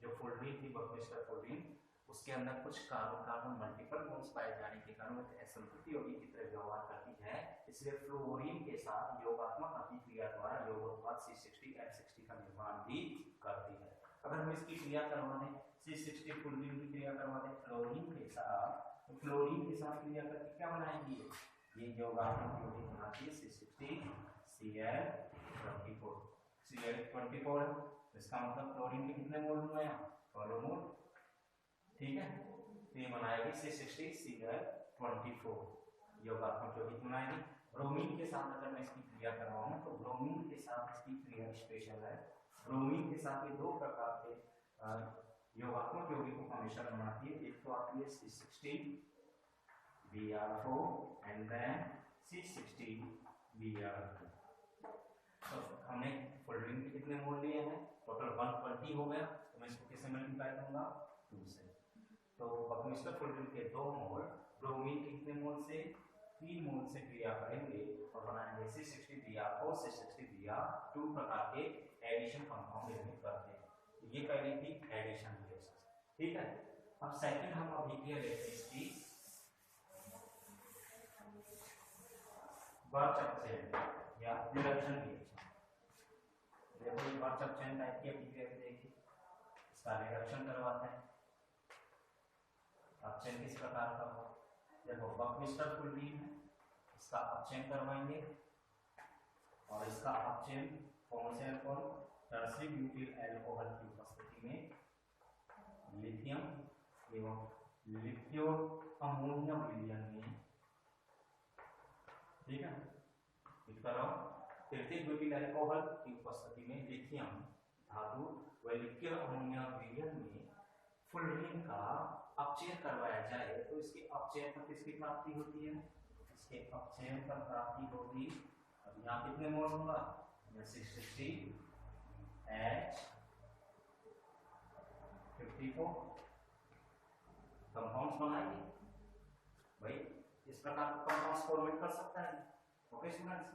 S1: जो फुलरीन थी बकमिस्टर फुलरीन, उसके अंदर कुछ कार्बन कार्बन मल्टीपल बॉन्ड्स पाए जाने के कारण वो असंतृप्त यौगिक की तरह व्यवहार करती है, इसलिए फ्लोरीन के साथ योगात्मक अभिक्रिया द्वारा यौग उत्पाद C60H60 का निर्माण भी करती है। अगर हम इसकी क्रिया करवा दें, C60 फुलरीन की क्रिया करवा दें फ्लोरीन के साथ, तो फ्लोरीन के साथ क्रिया करके क्या बनाएंगे, ये योगात्मक यौगिक बनाती है C60Cl24। Cl24 है, इसका मतलब क्लोरीन के कितने मोल हुए हैं, 12 मोल, ठीक है। तो ये बनाएगी C60Cl24 योगात्मक यौगिक बनाएगी। ब्रोमीन के साथ अगर मैं इसकी क्रिया करवाऊं तो ब्रोमीन के साथ इसकी क्रिया स्पेशल है। ब्रोमीन के साथ ये दो प्रकार के योगात्मक यौगिकों का मिश्रण बनाती है, एक तो आती है C60Br4 एंड देन C60Br2। तो हमने फुलरीन के कितने मोल लिए हैं, टोटल 120 हो गया, तो मैं इसको किससे मल्टीप्लाई करूंगा, 2 से। तो बकमिस्टर फुलरीन के 2 मोल ब्रोमीन के कितने मोल से, 3 मोल से क्रिया करेंगे और बनाएंगे C60Br4 C60Br2 प्रकार के एडिशन कंपाउंड निर्मित करते हैं। ये पहली थी एडिशन रिएक्शन, ठीक है। अब सेकंड हम अभिक्रिया लेते हैं इसकी बर्च एक्सचेंज या रिडक्शन रिएक्शन। देखो बर्च एक्सचेंज टाइप की अभिक्रिया देखिए, इसका रिडक्शन करवाते हैं। अपचयन किस प्रकार का होगा, देखो बकमिस्टर फुलरीन है, इसका अपचयन करवाएंगे और इसका अपचयन कौन से अल्कोहल, टर्सरी ब्यूटिल अल्कोहल की उपस्थिति में लिथियम एवं लिथियो अमोनियम विलयन में, ठीक है, लिख करो, तृतीय ब्यूटिल अल्कोहल की उपस्थिति में लिथियम धातु व लिथियो अमोनियम विलयन में फुलरीन का अपचयन करवाया जाए तो इसके अपचयन पर किसकी प्राप्ति होती है, इसके अपचयन पर प्राप्ति होगी। अब यहाँ कितने मोल होगा, 60H54 कंपाउंड्स बनाएंगे भाई, इस प्रकार का कंपाउंड्स फॉर्मेट कर सकता है। ओके स्टूडेंट्स,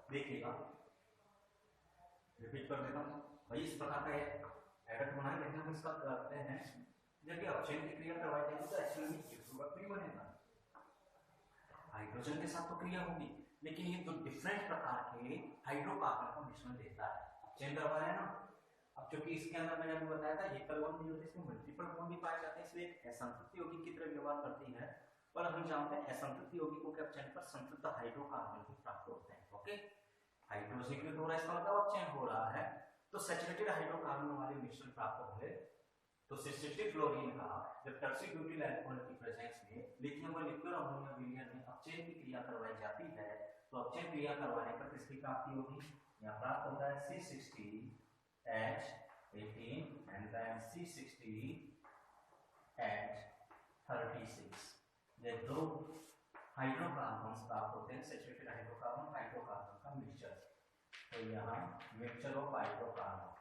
S1: देखिएगा, रिपीट कर देता हूँ भाई, इस प्रकार का एडक्ट बनाए, लेकिन हम इसका करते हैं जब ये अपचयन की क्रिया करवाई जाएगी तो एक्चुअली नहीं बनेगा, हाइड्रोजन के साथ तो क्रिया होगी, लेकिन ये तो डिफरेंट प्रकार के हाइड्रोकार्बन का मिश्रण देता है। अपचयन करवा रहे हैं ना, अब चूंकि इसके अंदर मैंने अभी बताया था एकल बॉन्ड नहीं होते, इसमें मल्टीपल बॉन्ड भी पाए जाते हैं, इसलिए असंतृप्त यौगिक की तरह व्यवहार करती है। पर हम जानते हैं असंतृप्त यौगिकों के अपचयन पर संतृप्त हाइड्रोकार्बन भी प्राप्त होते हैं। ओके, हाइड्रोजन हो रहा है, इसका मतलब अपचयन हो रहा है, तो सैचुरेटेड हाइड्रोकार्बन वाले मिश्रण प्राप्त होंगे तो सिस्टिक फ्लोरीन का जब टर्सरी ब्यूटिल अल्कोहल की प्रेजेंस में लिथियम व लिक्विड अमोनियम विलयन में अपचयन की क्रिया करवाई जाती है, तो अपचयन क्रिया करवाने पर किसकी प्राप्ति होगी? यहाँ प्राप्त होता है C60H18 एंड देन C60H36। ये दो हाइड्रोकार्बन्स प्राप्त होते हैं, सैचुरेटेड हाइड्रोकार्बन हाइड्रोकार्बन का मिक्सचर। तो यहाँ मिक्सचर ऑफ हाइड्रोकार्बन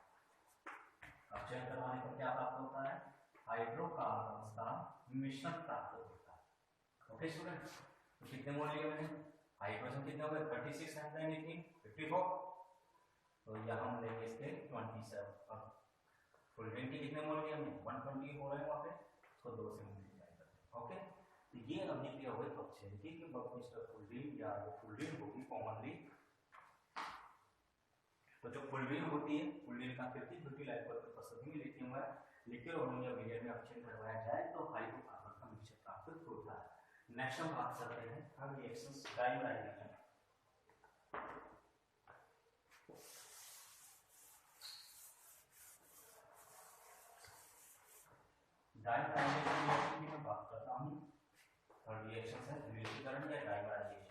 S1: अपचयन करवाने पर क्या प्राप्त होता है? हाइड्रोकार्बन्स का मिश्रण प्राप्त होता है। ओके स्टूडेंट, तो कितने मोल लिए मैंने? हाइड्रोजन कितने हो गए? 36 एंड देन 54। तो यहाँ हम लेंगे इसके 27। अब फुलरिन के कितने मोल लिए हमने? 120 हो रहे हैं वहां पे, उसको 2 से मल्टीप्लाई करते हैं। ओके, तो ये अभिक्रिया हुई अपचयन की कि मिस्टर फुलरिन या जो फुलरिन होगी कॉमनली, तो जो फुलरिन होती है, फुलरिन का कृति ब्यूटिल अल्कोहल की उपस्थिति में लिथियम व लिक्विड अमोनियम विलयन में अपचयन करवाया जाए तो हाइड्रोकार्बन का मिश्रण प्राप्त होता है। नेक्स्ट हम बात करते हैं अब रिएक्शंस डाइमराइजेशन। डाइमराइजेशन रिएक्शन की मैं बात करता हूं, और रिएक्शन है विलयनीकरण या डाइमराइजेशन।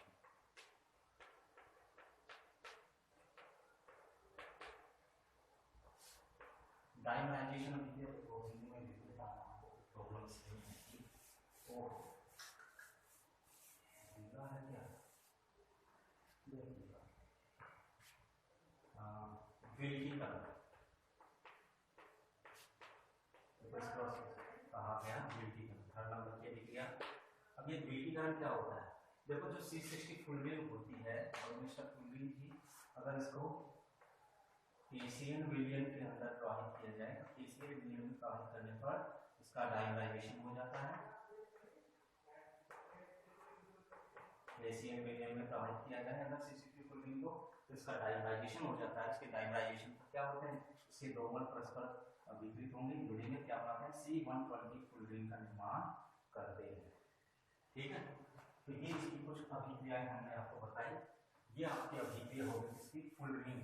S1: डाइमराइजेशन अभिक्रिया को हिंदी में लिख लेता हूं, आपको प्रॉब्लम्स नहीं है कि ओ दिखा है क्या? देखिएगा विलयनीकरण कहा गया विलयनीकरण, थर्ड नंबर की अभिक्रिया। अब ये विलयनीकरण क्या होता है? देखो जो C60 फुलरिन होती है और मिस्टर फुलरिन जी अगर इसको KCl विलयन के अंदर प्रवाहित किया जाए, तो KCl विलयन में प्रवाहित करने पर इसका डाइमराइजेशन हो जाता है। KCl विलयन में प्रवाहित किया जाए अगर C60 फुलरिन को, तो इसका डाइमराइजेशन हो जाता है। इसके डाइमराइजेशन पर क्या होते हैं? इसके दो मोल परस्पर विपरीत होंगे, जुड़ेंगे, क्या बनाते हैं? C120 फुलरिन का निर्माण करते हैं। ठीक है, तो ये इसकी कुछ अभिक्रियाएं हमने आपको बताई। ये आपकी अभिक्रिया होगी किसकी? फुलरिन।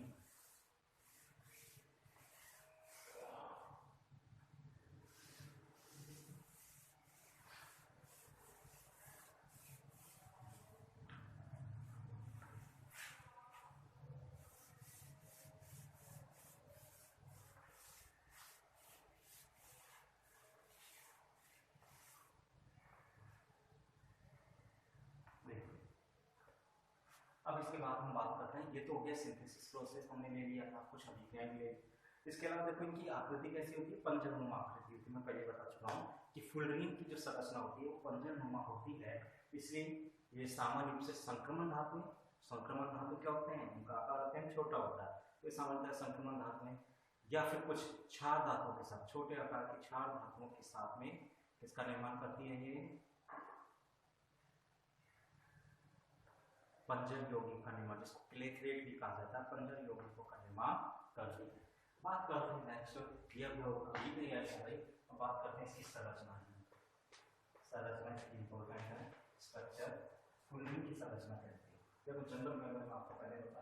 S1: अब इसके बाद हम बात करते हैं, ये तो हो गया सिंथेसिस प्रोसेस हमने ले लिया था, कुछ अभिक्रियाएं भी ले ली। इसके अलावा देखो इनकी आकृति कैसी होती है? पंजरनुमा आकृति होती है। मैं पहले बता चुका हूँ कि फुलरिन की जो संरचना होती है वो पंजरनुमा होती है, इसलिए ये सामान्य रूप से संक्रमण धातु क्या होते हैं? उनका आकार होता है छोटा होता है, तो सामान्यतः संक्रमण धातु में या फिर कुछ क्षार धातुओं के साथ, छोटे आकार के क्षार धातुओं के साथ में इसका निर्माण करती है ये पंजर यौगिक का निर्माण, जिसको क्लेथरेट भी कहा जाता है, पंजर यौगिकों का निर्माण करती है। बात करते हैं नेक्स्ट, ये अभिक्रिया है भाई। अब बात करते हैं इसकी संरचना। संरचना इंपॉर्टेंट है, स्ट्रक्चर फुलरिन की संरचना कहते हैं। देखो जनरल में मैं आपको पहले बता देता हूँ।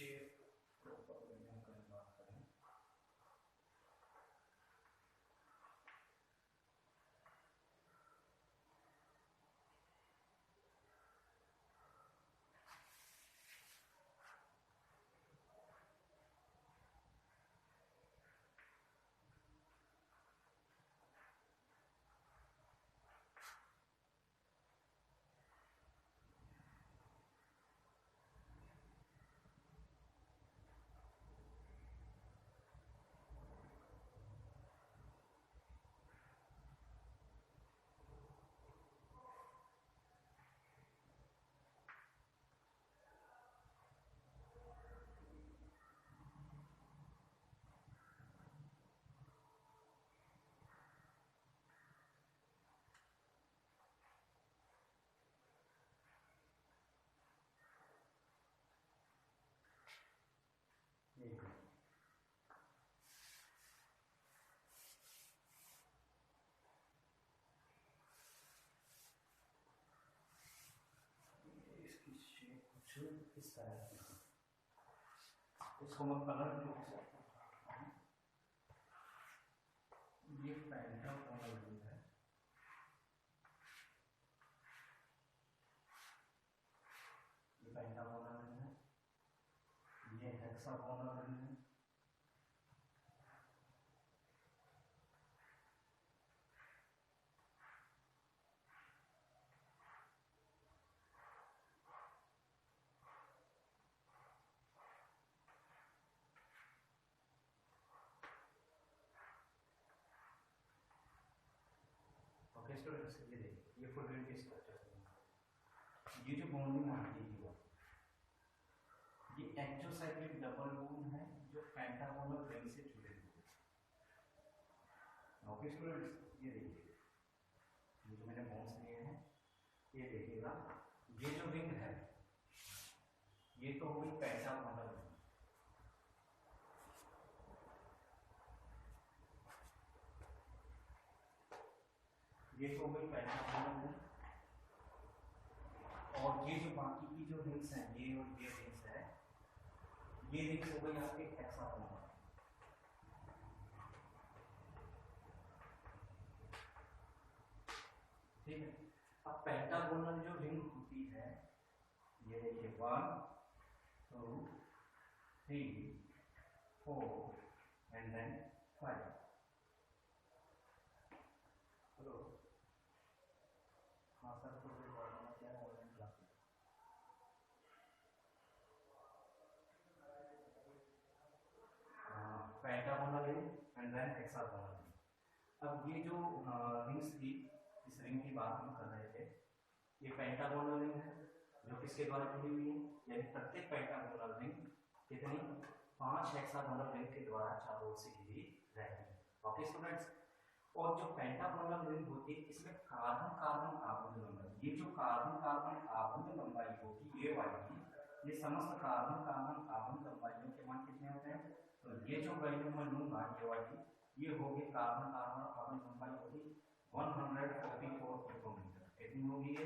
S1: शेप बात करें, इसकी शेप कुछ इस तरह की, इसको मैं कलर जो ये पेंटागोनल रिंग है, ये पेंटागोनल रिंग है, ये हेक्सागोनल रिंग है, ओके स्टूडेंट्स ये देखिए, ये फुल रिंग की स्ट्रक्चर है। ये जो बॉन्डिंग आती है ये एक्सोसाइक्लिक डबल बॉन्ड है जो पेंटागोनल रिंग से जुड़े हुए हैं। ओके स्टूडेंट्स ये देखिए, ये जो मैंने बॉन्ड्स लिए हैं, ये देखिएगा, ये जो रिंग है ये तो होगी पेंटागोनल रिंग, ये तो होगी पेंटागोनल रिंग, और ये जो बाकी की जो रिंग्स हैं, ये और ये रिंग्स है, ये रिंग्स हो गई आपके हेक्सागोनल। ठीक है, अब पेंटागोनल जो रिंग होती है, ये देखिए 1 2 3 4 एंड देन 5। हेलो, हाँ सर, तो क्या है ऑनलाइन क्लास में? Pentagonal ring and then hexagonal ring. अब ये जो रिंग्स थी, इस रिंग की बात हम कर रहे थे, ये पेंटागोनल रिंग है जो किसके द्वारा जुड़ी हुई है, यानी प्रत्येक पेंटागोनल रिंग कितनी 5 हेक्सागोनल रिंग के द्वारा चारों ओर से घिरी रहती है। ओके स्टूडेंट्स, और जो पेंटागोनल रिंग होती है इसमें कार्बन कार्बन आबंध लंबाई, ये जो कार्बन कार्बन आबंध लंबाई होगी ये वाली, ये समस्त कार्बन कार्बन आबंध लंबाइयों के मान कितने होते हैं, तो ये जो वैल्यू मैं लूंगा ये वाली, ये होगी कार्बन कार्बन आबंध लंबाई होगी 144 पिकोमीटर। कितनी होगी ये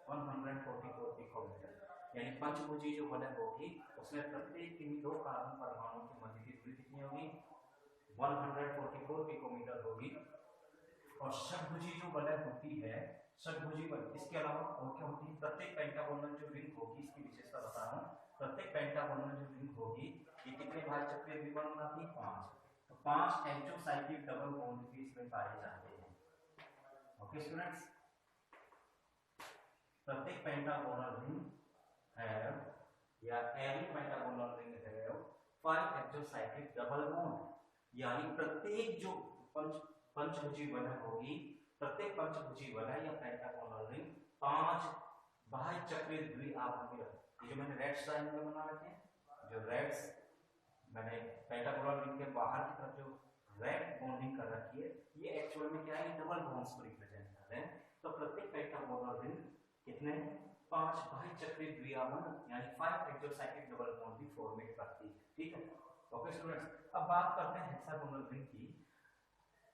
S1: 144 पिकोमीटर, यानी पंचभुजी जो वलय होगी उसमें प्रत्येक इन दो कार्बन परमाणुओं के मध्य की दूरी कितनी होगी 144 पिकोमीटर होगी। और षटभुजी जो वलय होती है, षटभुजी वलय, इसके अलावा और क्या होती है, प्रत्येक पेंटागोनल जो रिंग होगी, इसकी विशेषता बता रहा हूं, प्रत्येक पेंटागोनल जो रिंग होगी ये कितने भाई चक्रीय द्विबंध बनाती है 5, तो 5 एक्सोसाइक्लिक डबल बॉन्ड भी इसमें पाए जाते हैं। ओके स्टूडेंट्स, प्रत्येक पेंटागोनल रिंग हैव या every pentagonal ring have 5 exocyclic double bond, यानी प्रत्येक जो पंचभुजी वलय होगी, प्रत्येक पंचभुजी वलय या पेंटागोनल रिंग 5 बाह्य चक्रीय द्विआबंधी, ये जो मैंने रेड लाइन में बना रखे हैं, जो रेड्स मैंने पेंटागोनल रिंग के बाहर की तरफ जो रेड बॉन्डिंग कर रखी है, ये एक्चुअल में क्या है, डबल बॉन्ड्स को रिप्रेजेंट कर रहे हैं। तो प्रत्येक पेंटागोनल रिंग कितने 5 बाह्य चक्रीय द्विआबंध यानी 5 एक्सोसाइक्लिक डबल बॉन्ड भी फॉर्मेट करती है। ठीक है, ओके स्टूडेंट्स, अब बात करते हैं हेक्सागोनल रिंग की।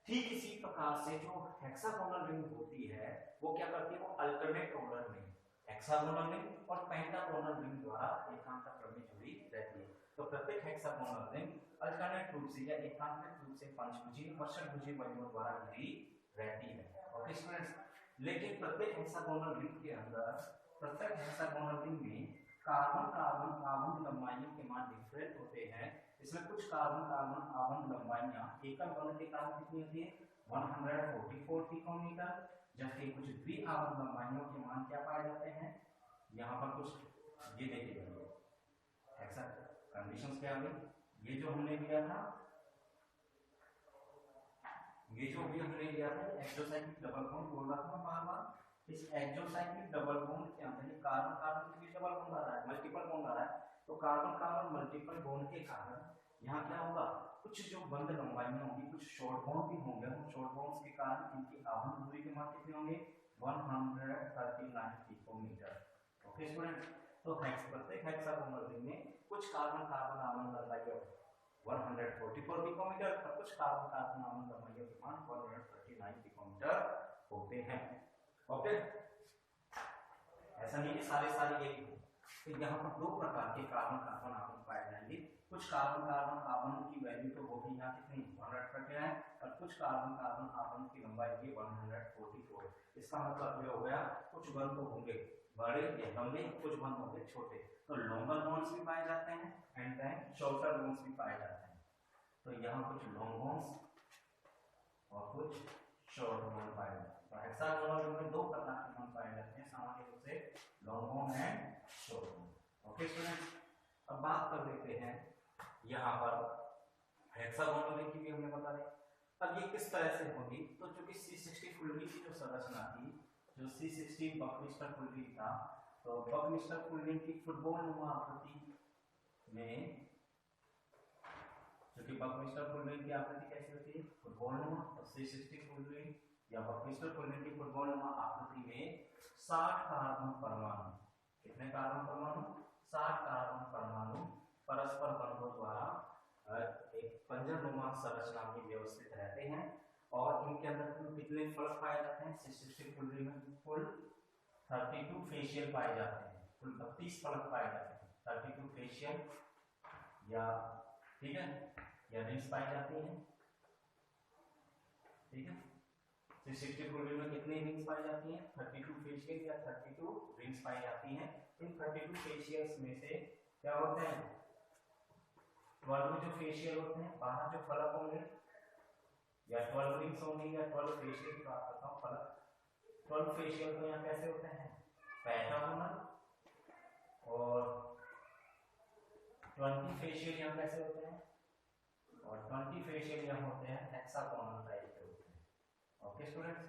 S1: ठीक इसी प्रकार से जो हेक्सागोनल रिंग होती है वो क्या करती है, वो अल्टरनेट ऑर्डर में हेक्सागोनल रिंग और पेंटागोनल रिंग द्वारा एकांतर क्रम में जुड़ी रहती है। तो प्रत्येक हेक्सागोनल रिंग अल्टरनेट रूप से या एकांतरित रूप से पंचभुजीय और षटभुजीय वलयों द्वारा घिरी रहती है। ओके स्टूडेंट्स, लेकिन प्रत्येक हेक्सागोनल रिंग के अंदर, प्रत्येक हेक्सागोनल रिंग में कार्बन कार्बन आबंध लंबाइयों के मान डिफरेंट होते हैं। इसमें कुछ कार्बन कार्बन आबंध लंबाइयां एकल बंध के कारण कितनी होती है, 144 पिकोमीटर, जबकि कुछ द्विआबंध लंबाइयों के मान क्या पाए जाते हैं, यहाँ पर कुछ ये देखिए ऐसा कंडीशंस क्या हुई, ये जो हमने लिया था, ये जो भी हमने लिया था एक्सोसाइक्लिक डबल बॉन्ड बोल रहा था बार बार, इस एक्सोसाइक्लिक डबल बॉन्ड के अंदर कार्बन कार्बन के बीच डबल बॉन्ड आ रहा है, मल्टीपल बॉन्ड आ रहा है, तो कार्बन कार्बन मल्टीपल बॉन्ड के कारण यहाँ क्या होगा, कुछ जो बंध लंबाइयां होंगी, कुछ शॉर्ट बॉन्ड भी होंगे, उन शॉर्ट बॉन्ड्स के कारण इनकी आबंध दूरी के मान कितने होंगे, 139 पिकोमीटर। ओके स्टूडेंट्स, तो प्रत्येक हेक्सागोनल रिंग में कुछ कार्बन कार्बन आबंध लंबाइयों 144 पिकोमीटर और कुछ कार्बन कार्बन आबंध लंबाइयों के मान 139 पिकोमीटर होते हैं। ओके, ऐसा नहीं कि सारे यही हो, तो यहाँ पर दो प्रकार के कार्बन कार्बन आबंध पाए जाएंगे। कुछ कार्बन कार्बन आबंध की वैल्यू तो होगी यहाँ कितनी 139 और कुछ कार्बन कार्बन आबंध की लंबाई ये 144। इसका मतलब ये हो गया कुछ बंध तो होंगे बड़े या लंबे, कुछ बंध होंगे छोटे, तो लॉन्गर बॉन्ड्स भी पाए जाते हैं एंड देन शॉर्टर बॉन्ड्स भी पाए जाते हैं। तो यहाँ कुछ लॉन्ग बॉन्ड्स और कुछ शॉर्ट बॉन्ड पाए जाते हैं। तो हेक्सागोनल में दो प्रकार के बॉन्ड पाए जाते हैं सामान्य रूप से, long bond and short bond. Okay students, अब बात कर लेते हैं यहाँ पर हेक्सागोनल रिंग की भी हमने बता दी। अब ये किस तरह से होगी, तो चूंकि C60 फुलरी की जो संरचना थी, जो C60 बकनिस्टर फुलरी था, तो बकनिस्टर फुलरी की फुटबॉल नुमा आकृति में, क्योंकि बकनिस्टर फुलरी की आकृति कैसी होती है, फुटबॉल नुमा, और C60 फुलरी या बकनिस्टर फुलरी की फुटबॉल नुमा आकृति में 60 कार्बन परमाणु, कितने कार्बन परमाणु, 60 कार्बन परमाणु परस्पर बंधों द्वारा एक पंजरनुमा संरचना में व्यवस्थित रहते हैं। और इनके अंदर कितने फलक पाए जाते हैं, C60 फुलरी में कुल 32 फेशियल पाए जाते हैं, कुल 32 फलक पाए जाते हैं, 32 फेशियल या ठीक है या रिंग्स पाई जाती हैं, ठीक है। C60 फुलरी में कितनी रिंग्स पाई जाती हैं, 32 फेशियल या 32 रिंग्स पाई जाती हैं। इन 32 फेशियल्स में से क्या होते हैं, 12 जो फेशियल होते हैं, 12 जो फलक होंगे या 12 रिंग्स होंगी या 12 फेशियल की बात करता हूँ, फलक 12 फेशियल तो यहाँ कैसे होते हैं, पेंटागोनल, और 20 फेशियल यहाँ कैसे होते हैं, और 20 फेशियल यहाँ होते हैं हेक्सागोनल टाइप के होते हैं। ओके स्टूडेंट्स,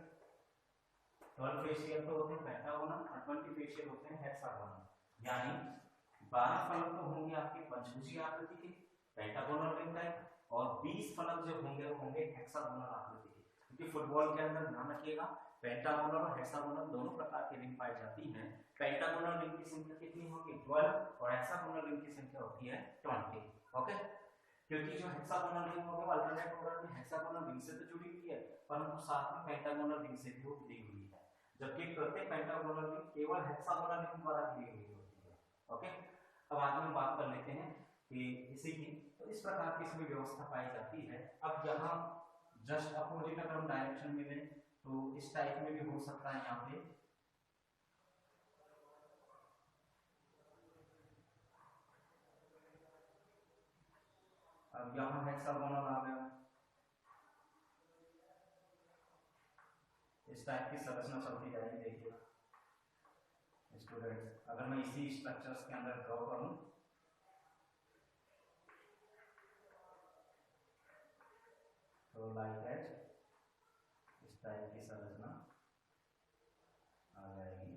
S1: 12 फेशियल तो होते हैं पेंटागोनल और 20 फेशियल होते हैं हेक्सागोनल, यानी 12 फलक तो होंगे आपके पंचभुजीय आकृति के पेंटागोनल रिंग टाइप, और 20 फलक जो होंगे वो होंगे हेक्सागोनल आकृति के, क्योंकि फुटबॉल के अंदर ध्यान रखिएगा पेंटागोनल और हेक्सागोनल दोनों प्रकार की रिंग पाई जाती हैं। पेंटागोनल रिंग की संख्या कितनी होगी, 12, और हेक्सागोनल रिंग की संख्या होती है 20। ओके, क्योंकि जो हेक्सागोनल रिंग होगा वो अल्टरनेट होगा कि हेक्सागोनल रिंग से तो जुड़ी हुई है परंतु साथ में पेंटागोनल रिंग से भी जुड़ी हुई है, जबकि प्रत्येक पेंटागोनल रिंग केवल हेक्सागोनल रिंग द्वारा जुड़ी हुई होती है। ओके, अब आगे हम बात कर लेते हैं कि इसी की, तो इस प्रकार की इसमें व्यवस्था पाई जाती है। अब यहाँ जस्ट अपोजिट अगर हम डायरेक्शन में लें तो इस टाइप में भी हो सकता है यहाँ पे, अब यहाँ हेक्सागोनल आ गया, इस टाइप की संरचना चलती जाएगी। देखिए स्टूडेंट्स, अगर मैं इसी स्ट्रक्चर्स के अंदर ड्रॉ करूं तो लाइक एज इस टाइप की संरचना आ जाएगी।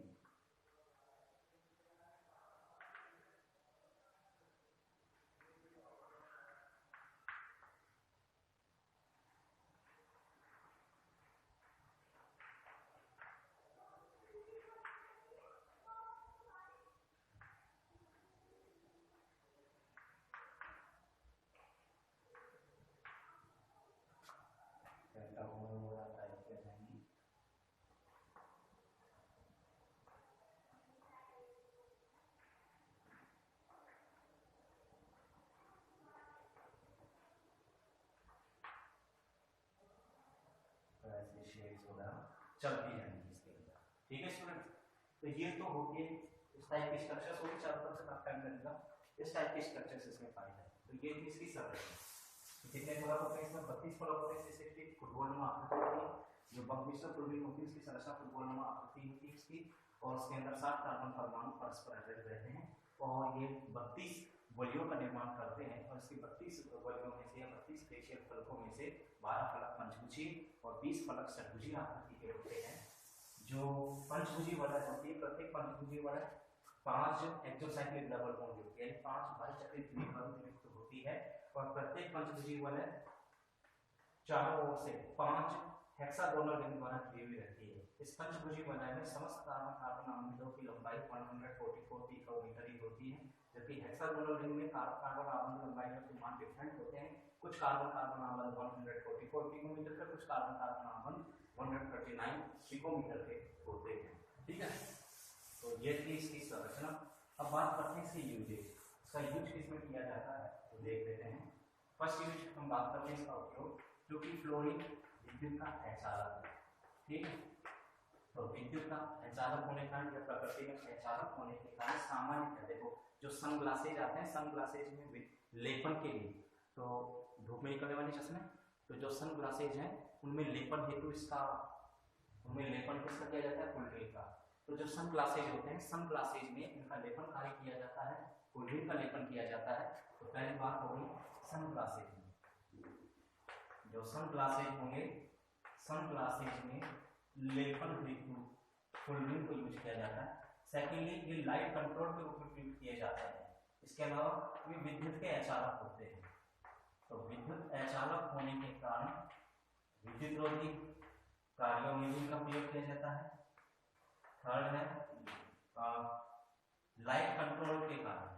S1: तो ये तो होती है इस टाइप की स्ट्रक्चर्स होगी, चारों तरफ से काफी टाइम लगेगा, इस टाइप की स्ट्रक्चर्स इसमें पाई जाती है। तो ये थी इसकी संरचना। कितने फलक होते हैं इसमें? 32 फलक होते हैं, जैसे फुटबॉल में आकृति होती है, जो बंकमिश्र फुलरिंग होती है उसकी संरचना फुटबॉल में आकृति होती है इसकी, और उसके अंदर 7 कार्बन परमाणु परस्पर आधारित रहते हैं और ये 32 वलियों का निर्माण करते हैं। और इसकी 32 वलियों में से 32 फेशियल फलकों में से 12 फलक पंचभुजी और 20 फलक षटभुजी आकृति के होते हैं। जो पंचभुजी वलय होती है, प्रत्येक पंचभुजी वलय 5 एक्सोसाइक्लिक डबल बॉन्ड होती है, 5 भाई चक्रित द्विबंध युक्त होती है, और प्रत्येक पंचभुजी वलय चारों ओर से 5 हेक्सागोनल रिंग द्वारा घिरी हुई रहती है। इस पंचभुजी वलय में समस्त कार्बन कार्बन आबंधों की लंबाई 144 पिकोमीटर ही होती है, जबकि हेक्सागोनल रिंग में कार्बन कार्बन आबंध लंबाइयों के मान डिफरेंट होते हैं। कुछ कार्बन कार्बन आबंध 144 पिकोमीटर के, कुछ कार्बन कार्बन आबंध 139 पिकोमीटर के होते हैं। ठीक है, तो ये थी इसकी संरचना। अब बात करते हैं इसके यूजेज। इसका यूज किसमें किया जाता है तो देख लेते हैं। फर्स्ट यूज हम बात करते हैं इसका उपयोग, जो कि फ्लोरीन विद्युत का अचालक है। ठीक है, तो विद्युत का अचालक होने का या प्रकृति में अचालक होने के कारण सामान्य देखो जो सनग्लासेज आते हैं, सनग्लासेज में लेपन के लिए, तो धूप में निकलने वाले चश्मे, तो जो सनग्लासेज हैं उनमें लेपन हेतु इसका, उनमें लेपन किसका किया जाता है? फुलरिन का। तो जो सनग्लासेज होते हैं, सनग्लासेज में इनका लेपन कार्य किया जाता है, फुलरिन का लेपन किया जाता है। तो पहली बात होगी सनग्लासेज में, जो सनग्लासेज होंगे, सनग्लासेज में लेपन हेतु फुलरिन को यूज किया जाता है। सेकेंडली ये लाइट कंट्रोल के रूप में यूज किए जाते हैं। इसके अलावा ये विद्युत के अचालक होते हैं, तो विद्युत अचालक होने के कारण विद्युत रोधी कार्यों में भी इनका प्रयोग किया जाता है। थर्ड है लाइट कंट्रोल के कारण,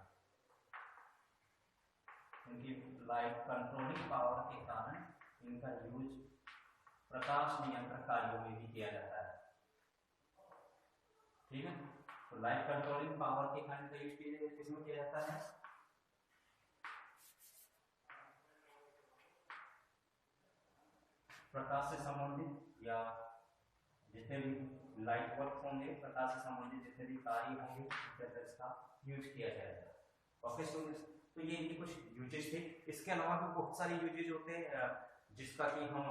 S1: इनकी लाइट कंट्रोलिंग पावर के कारण इनका यूज प्रकाश नियंत्रण कार्यों में भी किया जाता है। ठीक है, तो लाइट कंट्रोलिंग पावर के कारण का यूज किसमें किया जाता है? प्रकाश से संबंधित या जितने भी लाइट वर्क होंगे, प्रकाश से संबंधित जितने भी कार्य होंगे, इसका यूज किया जाएगा। ओके स्टूडेंट्स, तो ये इनकी कुछ यूजेज थे। इसके अलावा भी बहुत सारे यूजेज होते हैं जिसका कि हम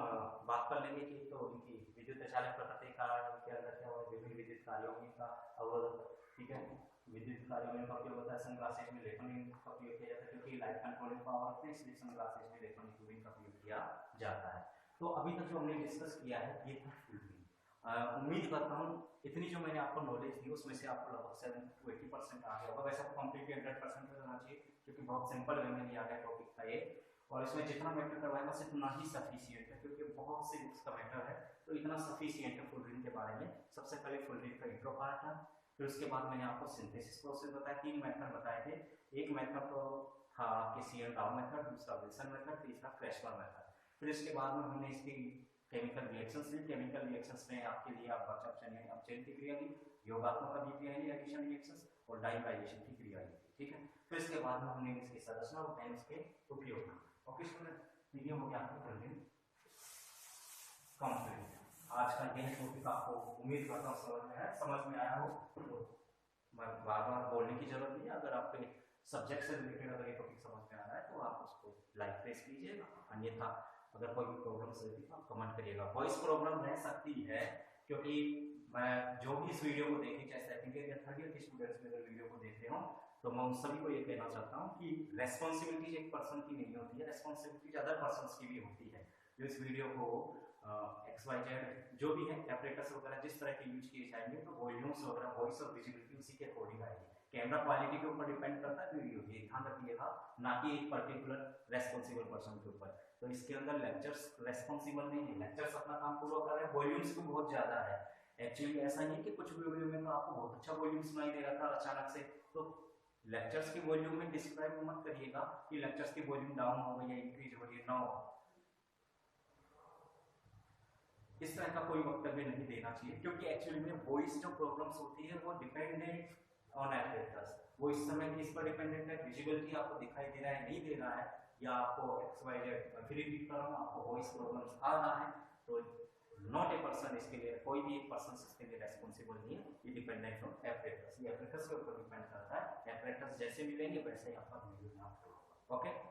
S1: बात कर लेंगे कि तो इनकी विद्युत अचालक प्रकृति का के अंदर क्या होगा, विभिन्न विद्युत कार्यों में का अवरोधक। ठीक है, विद्युत कार्यों में उपयोग होता है, सनग्लासेज में लेपन का उपयोग किया जाता है क्योंकि लाइट कंट्रोलिंग पावर होती है, इसलिए सनग्लासेज में लेपन का उपयोग किया जाता है। तो अभी तक जो हमने डिस्कस किया है ये था फुलरिन। उम्मीद करता हूँ इतनी जो मैंने आपको नॉलेज दी उसमें से आपको लगभग 70 to 80% आ गया होगा। वैसे तो कंप्लीटली 100% होना चाहिए क्योंकि बहुत सिंपल वे में लिया गया टॉपिक था ये, और इसमें जितना मैटर करवाएगा बस इतना ही सफिशिएंट है क्योंकि बहुत से बुक्स का मैटर है, तो इतना सफिशिएंट है फुलरिन के बारे में। सबसे पहले फुलरिन का इंट्रो पार्ट था, फिर उसके बाद मैंने आपको सिंथेसिस प्रोसेस बताया, 3 मेथड बताए थे। एक मेथड तो था किसियन डाउ मेथड, दूसरा विल्सन मेथड, तीसरा क्रेस्पर मेथड। फिर इसके बाद में हमने इसकी केमिकल रिएक्शंस ली। केमिकल रिएक्शंस में आपके लिए आप अपचयन की क्रिया ली, योगात्मक अभिक्रिया ली, एडिशन रिएक्शंस, और डाइवाइजेशन की क्रिया ली। ठीक है, फिर इसके बाद में हमने इसकी संरचना और देन इसके उपयोग। ओके स्टूडेंट, ये हो गया आपका फुलरिन कंप्लीट। आज का यह टॉपिक आपको उम्मीद करता हूँ समझ में आया हो, तो बार बार बोलने की जरूरत नहीं है। अगर आपके सब्जेक्ट से रिलेटेड अगर ये टॉपिक समझ में आ रहा है तो आप उसको लाइक प्रेस कीजिएगा, अन्यथा अगर कोई भी प्रॉब्लम्स रहती है तो आप कमेंट करिएगा। वॉइस प्रॉब्लम रह सकती है क्योंकि मैं जो भी इस वीडियो को देखें, चाहे सेकंड ईयर या थर्ड ईयर के स्टूडेंट्स भी अगर वीडियो को देख रहे हो, तो मैं उन सभी को ये कहना चाहता हूँ कि रेस्पॉन्सिबिलिटी एक पर्सन की नहीं होती है, रेस्पॉन्सिबिलिटी अदर पर्सन्स की भी होती है। जो इस वीडियो को XYZ जो भी है एपरेटस वगैरह जिस तरह के यूज किए जाएंगे तो वॉल्यूम्स वगैरह, वॉइस और विजिबिलिटी उसी के अकॉर्डिंग आएगी। कैमरा क्वालिटी के ऊपर डिपेंड करता है वीडियो, ये ध्यान रखिएगा, ना कि एक पर्टिकुलर रेस्पॉन्सिबल पर्सन के ऊपर। तो इसके अंदर लेक्चर्स रेस्पॉन्सिबल नहीं है, लेक्चर्स अपना काम पूरा कर रहे हैं, वॉल्यूम्स भी बहुत ज्यादा है। एक्चुअली ऐसा नहीं कि कुछ वीडियो में तो आपको बहुत अच्छा वॉल्यूम सुनाई दे रहा था अचानक से, तो लेक्चर्स की वॉल्यूम में डिस्क्राइब मत करिएगा कि लेक्चर्स की वॉल्यूम डाउन हो गई या इंक्रीज हो रही है, ना हो। इस तरह का कोई वक्तव्य नहीं देना चाहिए क्योंकि एक्चुअली में वॉइस जो प्रॉब्लम्स होती है वो डिपेंडेंट ऑन एपरेटस, वो इस समय किस पर डिपेंडेंट है, विजिबिलिटी आपको दिखाई दे रहा है नहीं दे रहा है, या आपको XYZ फिर रिपीट कर रहा हूं आपको वॉइस प्रॉब्लम्स आ रहा है, तो नॉट ए पर्सन, इसके लिए कोई भी एक पर्सन इसके लिए रेस्पॉन्सिबल नहीं है, ये डिपेंडेंट ऑन एपरेटस, ये एपरेटस के ऊपर डिपेंड करता है, एपरेटस जैसे मिलेंगे वैसे ही आपका वैल्यू यहाँ पे होगा। ओके।